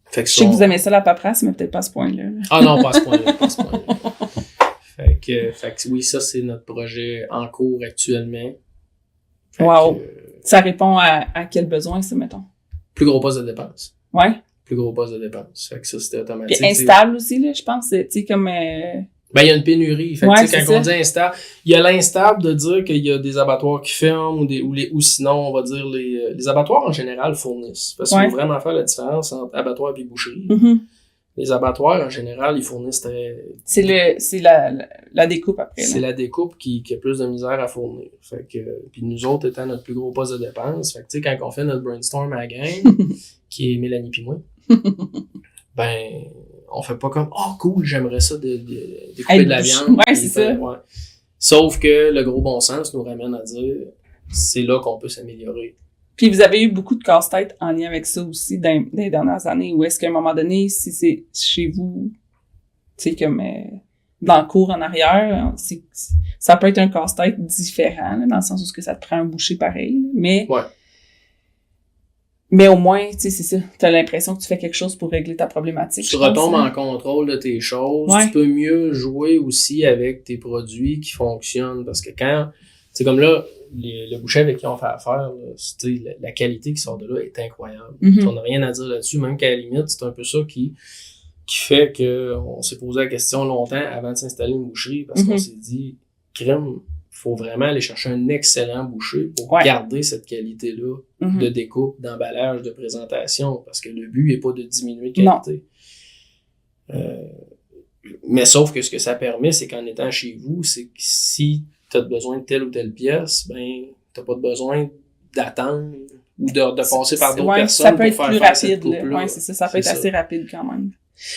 Fait que je sais que vous aimez ça la paperasse, mais peut-être pas à ce point-là. Ah non, pas à ce point-là. Fait que oui, ça c'est notre projet en cours actuellement. Wow. Ça répond à quel besoin, ça, mettons? Plus gros poste de dépense. Ouais. Plus gros poste de dépense. Fait que ça, c'était automatique. Puis instable aussi, là, je pense. Tu sais, comme... Ben, il y a une pénurie. Fait que, quand on dit instable, il y a l'instable de dire qu'il y a des abattoirs qui ferment ou sinon, on va dire, les abattoirs en général fournissent. Parce qu'il faut vraiment faire la différence entre abattoir et boucherie. Mm-hmm. Les abattoirs, en général, ils fournissent très... C'est la découpe après. C'est la découpe qui a plus de misère à fournir. Fait que, puis nous autres étant notre plus gros poste de dépense, fait que, tu sais, quand on fait notre brainstorm à la gang, qui est Mélanie pis moi, ben, on fait pas comme, oh cool, j'aimerais ça de découper de la viande. Ouais, c'est ça. Ouais. Sauf que le gros bon sens nous ramène à dire, c'est là qu'on peut s'améliorer. Puis vous avez eu beaucoup de casse-tête en lien avec ça aussi dans les dernières années, où est-ce qu'à un moment donné, si c'est chez vous, tu sais, comme dans le cours en arrière, ça peut être un casse-tête différent, là, dans le sens où ça te prend un boucher pareil, là, mais Mais au moins, tu sais, c'est ça. T'as l'impression que tu fais quelque chose pour régler ta problématique. Tu retombes en contrôle de tes choses. Ouais. Tu peux mieux jouer aussi avec tes produits qui fonctionnent. Parce que quand, c'est comme là, le boucher avec qui on fait affaire, là, la qualité qui sort de là est incroyable. On n'a rien à dire là-dessus, même qu'à la limite, c'est un peu ça qui fait que on s'est posé la question longtemps avant de s'installer une boucherie, parce qu'on s'est dit, crème, faut vraiment aller chercher un excellent boucher pour garder cette qualité-là de découpe, d'emballage, de présentation, parce que le but n'est pas de diminuer de qualité. Mais sauf que ce que ça permet, c'est qu'en étant chez vous, c'est que si tu as besoin de telle ou telle pièce, ben t'as pas besoin d'attendre ou de passer par d'autres personnes pour faire plus faire cette rapide. coupe-là. Ouais, c'est ça, ça peut être assez rapide quand même.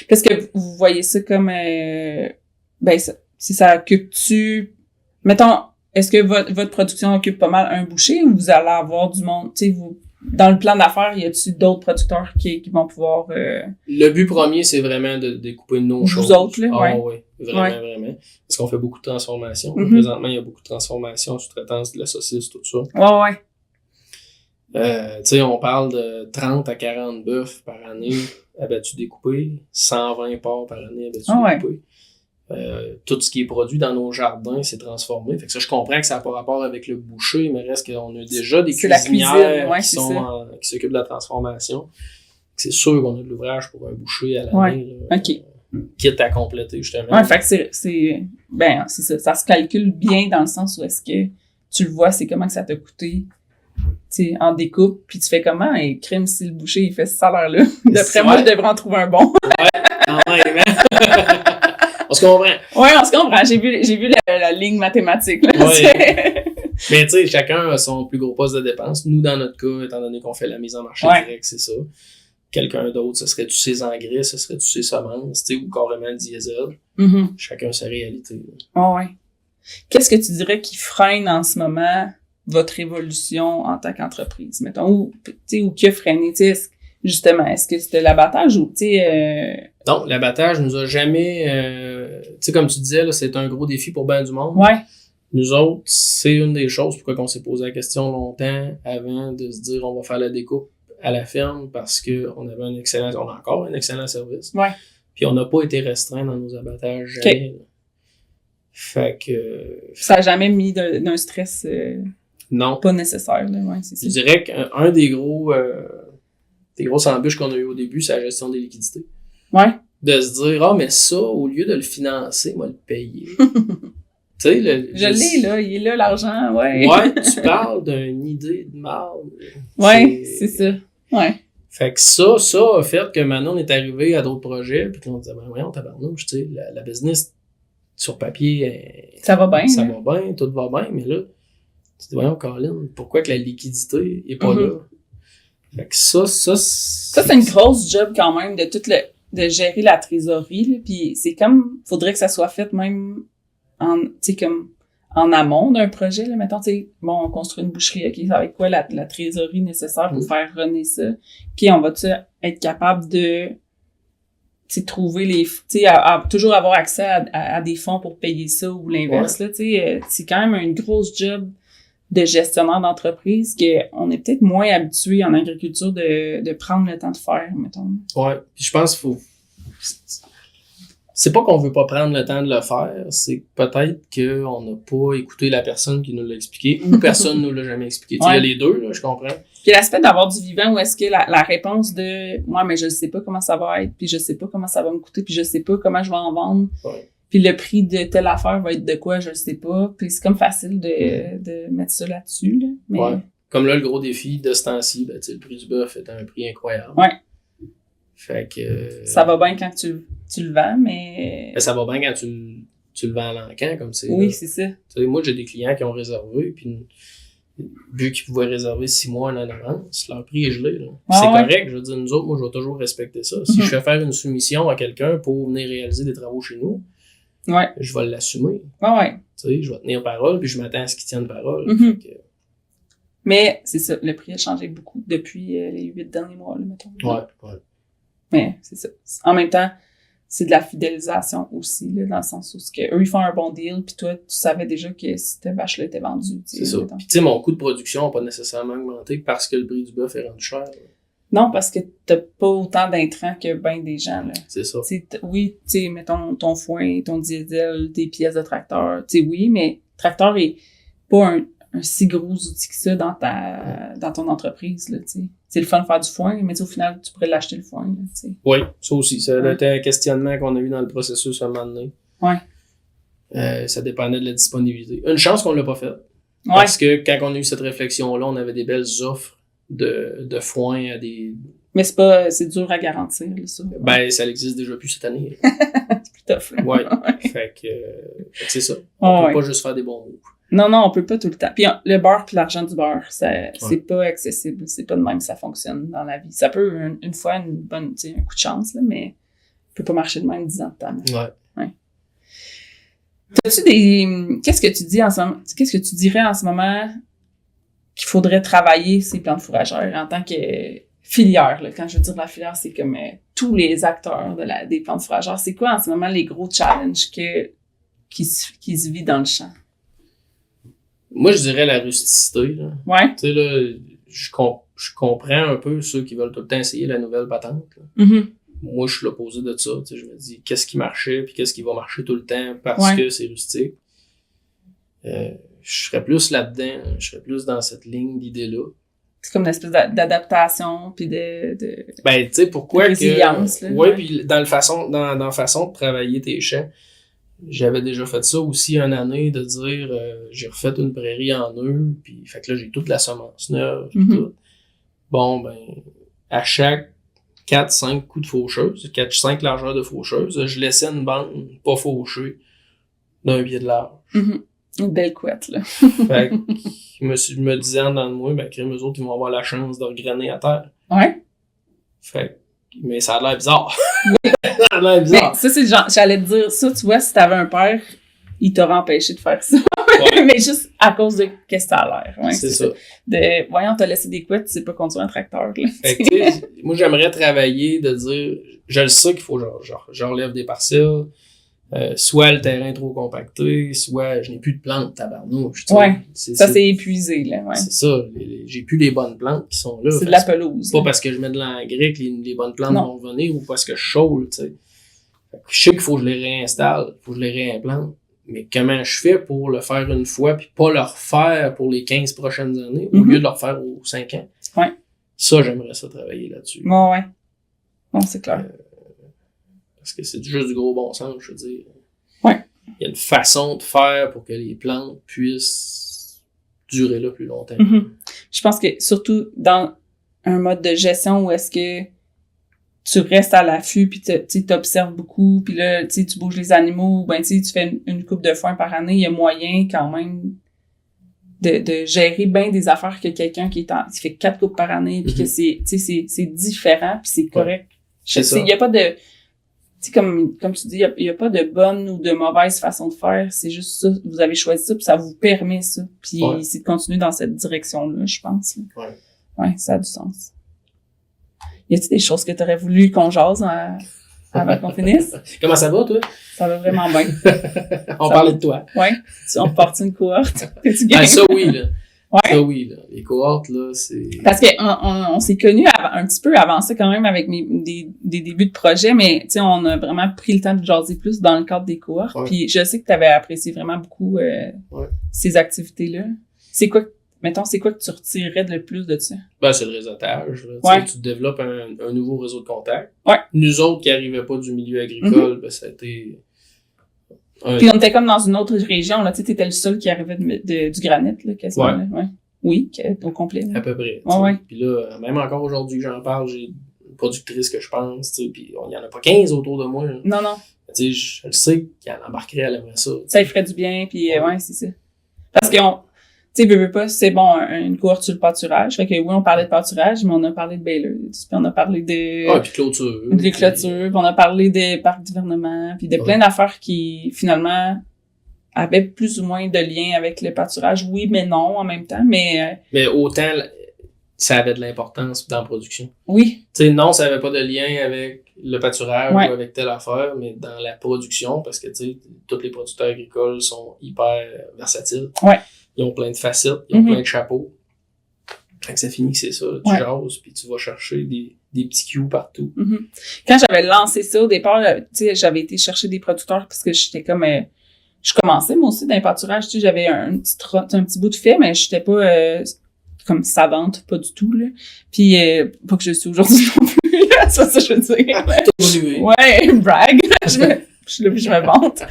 Parce que vous voyez ça comme ben si ça occupe-tu, mettons, est-ce que votre production occupe pas mal un boucher ou vous allez avoir du monde, tu sais, vous dans le plan d'affaires, y a-tu d'autres producteurs qui vont pouvoir Le but premier, c'est vraiment de découper nos choses. Vous autres, là, oui, vraiment. Parce qu'on fait beaucoup de transformations. Présentement, il y a beaucoup de transformations, sous-traitance de la saucisse, tout ça. Ouais. Tu sais, on parle de 30 à 40 bœufs par année abattus découpés, 120 porcs par année abattus découpés. Tout ce qui est produit dans nos jardins s'est transformé. Fait que ça, je comprends que ça n'a pas rapport avec le boucher, mais reste qu'on a déjà des cuisinières qui s'occupent de la transformation. C'est sûr qu'on a de l'ouvrage pour un boucher à l'année. Quitte à compléter, justement. Ouais, fait que c'est ça. Ça se calcule bien dans le sens où est-ce que tu le vois, c'est comment que ça t'a coûté, tu sais, en découpe, puis tu fais comment, et crime, si le boucher, il fait ce salaire-là. D'après moi, je devrais en trouver un bon. On se comprend. Ouais, on se comprend. J'ai vu la ligne mathématique, là. Mais tu sais, chacun a son plus gros poste de dépense. Nous, dans notre cas, étant donné qu'on fait la mise en marché direct, c'est ça. Quelqu'un d'autre, ce serait-tu ses engrais, ce serait-tu ses semences, tu sais, ou carrément le diesel. Chacun sa réalité. Ouais. Qu'est-ce que tu dirais qui freine en ce moment votre évolution en tant qu'entreprise, mettons, ou qui a freiné, tu sais, justement, est-ce que c'était l'abattage ou, tu sais... Non, l'abattage nous a jamais... tu sais, comme tu disais, là, c'est un gros défi pour ben du monde. Ouais. Nous autres, c'est une des choses pourquoi on s'est posé la question longtemps avant de se dire on va faire la découpe à la ferme parce que on avait on a encore un excellent service. Ouais. Puis on n'a pas été restreint dans nos abattages jamais. Fait que... Ça a jamais mis d'un stress non. Pas nécessaire, là, ouais, c'est ça. Je dirais qu'un des grosses embûches qu'on a eu au début, c'est la gestion des liquidités. Ouais. De se dire, mais ça, au lieu de le financer, moi, le payer. Tu sais, je l'ai, là, il est là, l'argent, ouais. Ouais, tu parles d'une idée de marde. Ouais, c'est ça. Ouais. Fait que ça a fait que maintenant, on est arrivé à d'autres projets, puis qu'on disait, voyons, tabarnouche, tu sais, la business, sur papier, ça va bien. Ça va bien, tout va bien, mais là, tu te dis, voyons, Colin, pourquoi que la liquidité est pas là? Fait que ça, c'est une grosse job quand même de gérer la trésorerie, là, puis c'est comme, faudrait que ça soit fait même en amont d'un projet, là, mettons, tu sais, bon, on construit une boucherie, ok, ça va être quoi la trésorerie nécessaire pour faire runner ça? Puis on va-tu être capable de, tu sais, trouver toujours avoir accès à des fonds pour payer ça ou l'inverse, là, tu sais, c'est quand même une grosse job de gestionnaire d'entreprise qu'on est peut-être moins habitué en agriculture de prendre le temps de faire, mettons. Ouais, puis je pense qu'il faut... C'est pas qu'on veut pas prendre le temps de le faire, c'est peut-être qu'on n'a pas écouté la personne qui nous l'a expliqué ou personne nous l'a jamais expliqué. Il y a les deux, là, je comprends. Puis l'aspect d'avoir du vivant où est-ce que la réponse de « moi, mais je sais pas comment ça va être, puis je sais pas comment ça va me coûter, puis je sais pas comment je vais en vendre. Ouais. Puis le prix de telle affaire va être de quoi, je sais pas. » Puis c'est comme facile de mettre ça là-dessus, là. Mais... Ouais. Comme là, le gros défi de ce temps-ci, ben, le prix du bœuf est à un prix incroyable. Ouais. Fait que... Ça va bien quand tu le vends, mais... Ça va bien quand tu le vends à l'encan, comme c'est. Oui, là. c'est ça. Tu sais, moi, j'ai des clients qui ont réservé, puis vu qu'ils pouvaient réserver 6 mois en avance, leur prix est gelé. Là. C'est correct, je veux dire, nous autres, moi, je vais toujours respecter ça. Si je fais faire une soumission à quelqu'un pour venir réaliser des travaux chez nous, je vais l'assumer. Ouais. Tu sais, je vais tenir parole, puis je m'attends à ce qu'ils tiennent parole. Fait que... Mais c'est ça, le prix a changé beaucoup depuis les 8 derniers mois, là, mettons. Ouais. Mais c'est ça. En même temps, c'est de la fidélisation aussi, là, dans le sens où eux, ils font un bon deal, puis toi, tu savais déjà que cette vache-là était vendue. C'est ça. Puis tu sais, mon coût de production n'a pas nécessairement augmenté parce que le prix du bœuf est rendu cher. Non, parce que t'as pas autant d'intrants que ben des gens, là. C'est ça. Oui, tu sais, mettons, ton foin, ton diesel, tes pièces de tracteur, tu sais, oui, mais tracteur est pas un si gros outil que ça dans ton entreprise, là, tu sais. C'est le fun de faire du foin, mais au final, tu pourrais l'acheter le foin, là, tu sais. Oui, ça aussi. Ça a été un questionnement qu'on a eu dans le processus à un moment donné. Ouais. Ça dépendait de la disponibilité. Une chance qu'on l'a pas fait. Ouais. Parce que quand on a eu cette réflexion-là, on avait des belles offres de foin à des... Mais c'est dur à garantir, là, ça. Ben, ça existe déjà plus cette année. C'est plus tough, là. Ouais. Fait que c'est ça. Oh, On peut ouais. pas juste faire des bons moves. Non, on peut pas tout le temps. Puis le beurre puis l'argent du beurre, c'est pas accessible. C'est pas de même que ça fonctionne dans la vie. Ça peut, une fois, un coup de chance, là, mais ça peut pas marcher de même 10 ans de temps. Ouais. T'as-tu qu'est-ce que tu dirais en ce moment qu'il faudrait travailler ces plantes fourragères en tant que filière, là? Quand je veux dire la filière, c'est comme tous les acteurs des plantes fourragères. C'est quoi en ce moment les gros challenges qui se vit dans le champ? Moi, je dirais la rusticité, là. Ouais. Tu sais, là, je comprends un peu ceux qui veulent tout le temps essayer la nouvelle patente, là. Mm-hmm. Moi, je suis l'opposé de ça. Tu sais, je me dis, qu'est-ce qui marchait puis qu'est-ce qui va marcher tout le temps parce que c'est rustique. Je serais plus là-dedans. Je serais plus dans cette ligne d'idée-là. C'est comme une espèce d'adaptation puis de Ben, tu sais, pourquoi de résilience, là. Ouais, puis dans la façon de travailler tes champs, j'avais déjà fait ça aussi une année, de dire, j'ai refait une prairie en nœud, puis fait que là, j'ai toute la semence neuve, puis tout. Bon, ben, à chaque 4-5 coups de faucheuse, 4-5 largeurs de faucheuse, je laissais une bande pas fauchée d'un pied de large. Mm-hmm. Une belle couette, là. Fait que je me disais en dedans de moi, ben, crème, eux autres, ils vont avoir la chance de regrainer à terre. Ouais. Fait que, mais ça a l'air bizarre. Ça a l'air bizarre. Mais ça, c'est genre, j'allais te dire, ça, tu vois, si t'avais un père, il t'aurait empêché de faire ça. Ouais. Mais juste à cause de qu'est-ce que ça a l'air. Ouais, c'est ça. Voyons, t'as laissé des couettes, tu sais pas conduire un tracteur, là. Fait que, tu sais, moi, j'aimerais travailler de dire, je le sais qu'il faut, j'enlève des parcelles, soit le terrain est trop compacté, soit je n'ai plus de plantes, tabarnouche. Ouais. Ça, c'est épuisé, là, ouais. C'est ça. J'ai plus les bonnes plantes qui sont là. C'est de la pelouse. Pas parce que je mets de l'engrais que les bonnes plantes Non. vont venir ou parce que je chaude, tu sais. Je sais qu'il faut que je les réinstalle, faut que je les réimplante. Mais comment je fais pour le faire une fois puis pas le refaire pour les 15 prochaines années au lieu de le refaire aux 5 ans? Ouais. Ça, j'aimerais ça travailler là-dessus. Bon, ouais. Bon, c'est clair. Parce que c'est juste du gros bon sens, je veux dire. Ouais. Il y a une façon de faire pour que les plantes puissent durer là plus longtemps. Mm-hmm. Je pense que surtout dans un mode de gestion où est-ce que tu restes à l'affût puis tu t'observes beaucoup puis là tu bouges les animaux, ben tu fais une coupe de foin par année, il y a moyen quand même de gérer bien des affaires que quelqu'un qui fait 4 coupes par année puis que c'est différent puis c'est correct. Il y a pas de comme tu dis, il y a pas de bonne ou de mauvaise façon de faire, c'est juste ça, vous avez choisi ça puis ça vous permet ça. Puis c'est de continuer dans cette direction-là, je pense. Là. Ouais, ça a du sens. Y a-t-il des choses que t'aurais voulu qu'on jase avant qu'on finisse? Comment ça va, toi? Ça va vraiment bien. On parlait de toi. Ouais. On part une cohorte. Ça oui, là. Ouais. Ça oui, là. Les cohortes, là, c'est... Parce que on s'est connus un petit peu avant ça quand même avec des débuts de projet, mais tu sais, on a vraiment pris le temps de jaser plus dans le cadre des cohortes. Ouais. Puis je sais que t'avais apprécié vraiment beaucoup ces activités-là. C'est quoi que tu retirerais le plus de ça? Ben, c'est le réseautage. Là. Ouais. Tu développes un nouveau réseau de contacts. Ouais. Nous autres qui n'arrivaient pas du milieu agricole, ben, ça a été... Puis on était comme dans une autre région, là. Tu sais, t'étais le seul qui arrivait du granit, là, quasiment. Ouais. Là. Ouais. Oui, au complet. Là. À peu près. Ouais. Puis là, même encore aujourd'hui, j'en parle, j'ai une productrice que je pense, tu sais, puis il y en a pas 15 autour de moi. Là. Non. Tu sais, je le sais qu'elle embarquerait, elle aimerait ça. Ça lui ferait du bien, puis ouais, c'est ça. Parce qu'on... Tu sais, veux pas, c'est bon, une cohorte sur le pâturage. Fait que oui, on parlait de pâturage, mais on a parlé de bailers. Puis on a parlé de... Ah, puis clôture. Des clôtures, puis on a parlé des parcs d'hivernement, puis de plein d'affaires qui, finalement, avaient plus ou moins de lien avec le pâturage. Oui, mais non, en même temps, mais... Mais autant, ça avait de l'importance dans la production. Oui. Tu sais, non, ça avait pas de lien avec le pâturage ou avec telle affaire, mais dans la production, parce que, tu sais, tous les producteurs agricoles sont hyper versatiles. Ouais. Ils ont plein de facettes, ils ont plein de chapeaux. Fait que ça finit que c'est ça, là, tu jases, puis tu vas chercher des petits cues partout. Mm-hmm. Quand j'avais lancé ça, au départ, tu sais, j'avais été chercher des producteurs parce que j'étais comme... je commençais, moi aussi, dans le pâturage, tu sais, j'avais un petit bout de fait, mais j'étais pas comme savante, pas du tout, là. Puis, pas que je suis aujourd'hui non plus, là, c'est ça que je veux dire. Ouais, brag. Je me vante.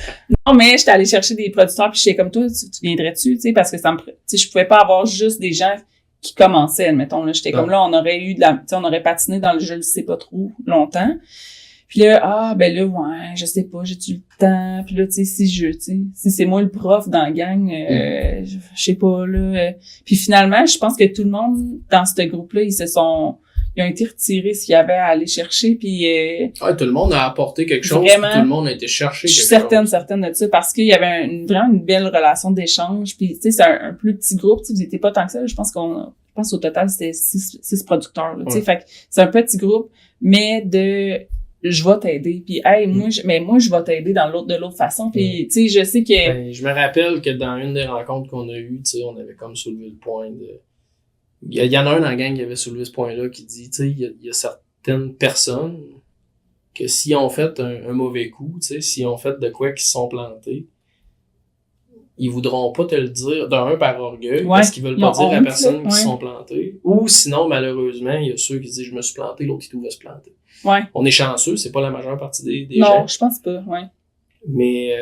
Non, mais j'étais allée chercher des producteurs, puis j'étais comme toi, tu viendrais-tu, tu sais, parce que ça me... Tu sais, je pouvais pas avoir juste des gens qui commençaient, admettons, là. J'étais comme là, on aurait eu tu sais, on aurait patiné dans le je le sais pas trop longtemps. Puis là, ben là, ouais, je sais pas, j'ai-tu le temps? Puis là, tu sais, si c'est moi le prof dans la gang, je sais pas, là. Puis finalement, je pense que tout le monde dans ce groupe-là, ils ont été retirés ce qu'il y avait à aller chercher, puis... tout le monde a apporté quelque chose, vraiment, tout le monde a été chercher quelque chose. Je suis certaine de ça, parce qu'il y avait vraiment une belle relation d'échange, puis tu sais, c'est un plus petit groupe, tu sais, vous étiez pas tant que ça, je pense au total, c'était 6 producteurs, là, tu sais, fait que c'est un petit groupe, mais je vais t'aider, puis hey, moi je vais t'aider de l'autre façon, puis tu sais, je sais que... Ben, je me rappelle que dans une des rencontres qu'on a eues, tu sais, on avait comme soulevé le point de... Il y en a un dans la gang qui avait soulevé ce point-là qui dit, tu sais, il y a certaines personnes que si on fait un mauvais coup, tu sais, si on fait de quoi qui se sont plantés, ils voudront pas te le dire, d'un par orgueil, parce qu'ils veulent pas dire à la personne qui se sont plantés. Ou sinon, malheureusement, il y a ceux qui disent, je me suis planté, l'autre qui va se planter. Ouais. On est chanceux, c'est pas la majeure partie des gens. Non, je pense pas, ouais. Mais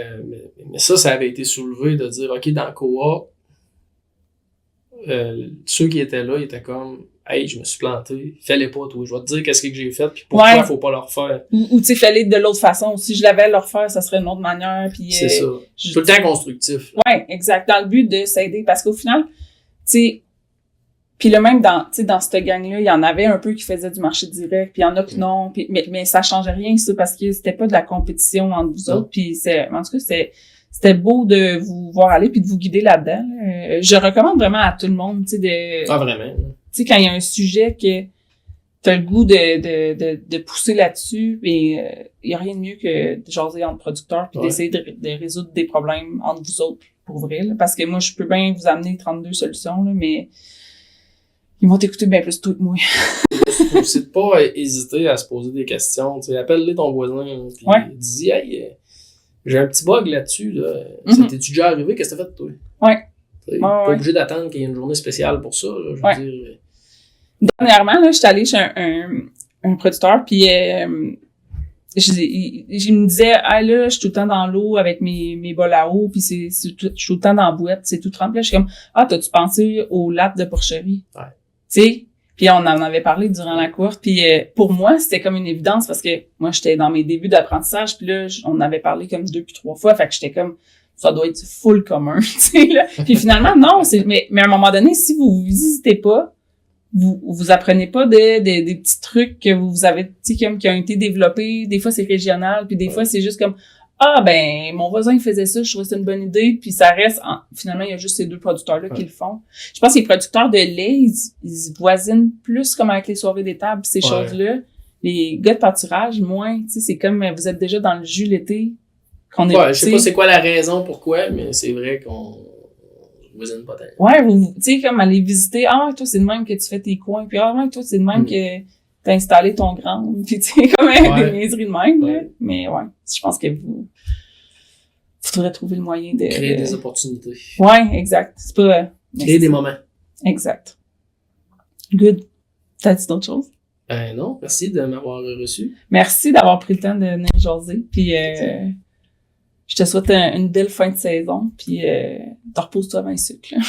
ça avait été soulevé de dire, OK, dans le coop, ceux qui étaient là, ils étaient comme, hey, je me suis planté, fallait pas, toi, je vais te dire qu'est-ce que j'ai fait, puis pourquoi faut pas le refaire. Ou tu sais, fallait de l'autre façon. Si je l'avais à le refaire, ça serait d'une autre manière, puis... C'est ça. Tout le temps constructif. Ouais, exact. Dans le but de s'aider, parce qu'au final, tu sais, puis le même dans cette gang-là, il y en avait un peu qui faisaient du marché direct, puis il y en a qui non, puis mais ça changeait rien, ça, parce que c'était pas de la compétition entre vous autres, puis en tout cas, c'était beau de vous voir aller puis de vous guider là-dedans. Je recommande vraiment à tout le monde, tu sais, Ah, vraiment? Tu sais, quand il y a un sujet que t'as le goût de pousser là-dessus, mais il y a rien de mieux que de jaser entre producteurs puis d'essayer de résoudre des problèmes entre vous autres, pour vrai, là, parce que moi, je peux bien vous amener 32 solutions, là, mais ils vont t'écouter bien plus tôt que moi. C'est de pas hésiter à se poser des questions, tu sais, appelle-les ton voisin, puis dis, hey, j'ai un petit bug là-dessus, là. Ça t'es-tu déjà arrivé? Qu'est-ce que t'as fait, toi? Ouais. Pas obligé d'attendre qu'il y ait une journée spéciale pour ça, là, je veux dire. Dernièrement, là, j'étais allée chez un producteur, puis je me disais, ah là, je suis tout le temps dans l'eau avec mes bols à eau, puis je suis tout le temps dans la boîte, c'est tout trempé. Là, je suis comme, ah, t'as-tu pensé aux lattes de porcherie? Ouais. Tu sais? Puis on en avait parlé durant la courte, puis pour moi, c'était comme une évidence parce que moi, j'étais dans mes débuts d'apprentissage, puis là, on avait parlé comme 2 puis 3 fois, fait que j'étais comme, ça doit être full commun, tu sais, là. Puis finalement, non, mais à un moment donné, si vous visitez pas, vous apprenez pas des petits trucs que vous avez, tu sais, comme qui ont été développés. Des fois, c'est régional, puis des fois, c'est juste comme, ah, ben, mon voisin, il faisait ça, je trouvais ça une bonne idée, puis ça reste, finalement, il y a juste ces 2 producteurs-là qui le font. Je pense que les producteurs de lait, ils voisinent plus comme avec les soirées des tables, ces choses-là. Les gars de pâturage, moins, tu sais, c'est comme, vous êtes déjà dans le jus l'été, qu'on est, je sais pas c'est quoi la raison pourquoi, mais c'est vrai qu'on voisine pas tellement. Ouais, tu sais, comme aller visiter, ah, toi, c'est de même que tu fais tes coins, puis ah, ouais, toi, c'est de même que t'as installé ton grand, puis tu sais, comme des niaiseries de même, là. Mais ouais, je pense que vous faudrait trouver le moyen de... Créer des opportunités. Ouais, exact. C'est pas... Créer des moments. Exact. Good. T'as-tu d'autres choses? Non, merci de m'avoir reçu. Merci d'avoir pris le temps de venir jaser, puis je te souhaite une belle fin de saison, puis te repose-toi avant le sucre, là.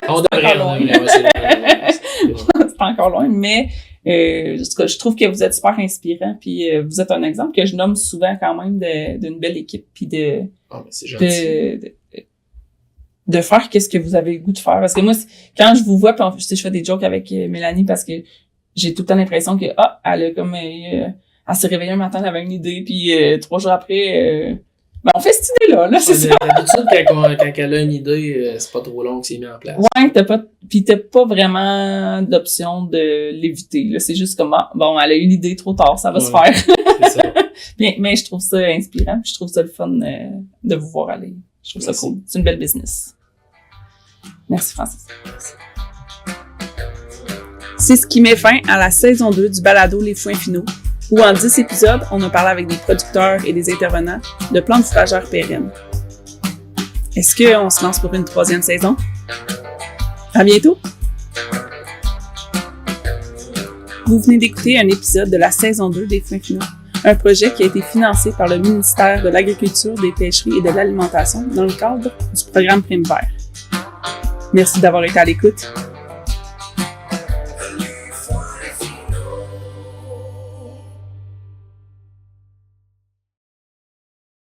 On devrait, c'est encore loin, mais je trouve que vous êtes super inspirant, puis vous êtes un exemple que je nomme souvent quand même d'une belle équipe, puis de faire qu'est-ce que vous avez le goût de faire. Parce que moi, quand je vous vois, puis je fais des jokes avec Mélanie parce que j'ai tout le temps l'impression que elle a comme elle s'est réveillée un matin, elle avait une idée, puis 3 jours après on fait cette idée-là, c'est ça. D'habitude, quand elle a une idée, c'est pas trop long que c'est mis en place. Ouais, t'as pas vraiment d'option de l'éviter, là. C'est juste comme, bon, elle a eu l'idée trop tard, ça va se faire. C'est ça. Mais je trouve ça inspirant, je trouve ça le fun de vous voir aller. Je trouve ça cool. C'est une belle business. Merci, Francis. Merci. C'est ce qui met fin à la saison 2 du balado Les Foins Finaux, où en 10 épisodes, on a parlé avec des producteurs et des intervenants de plantes fourragères pérennes. Est-ce qu'on se lance pour une 3e saison? À bientôt! Vous venez d'écouter un épisode de la saison 2 des Foins Finaux, un projet qui a été financé par le ministère de l'Agriculture, des Pêcheries et de l'Alimentation dans le cadre du programme Prime Vert. Merci d'avoir été à l'écoute.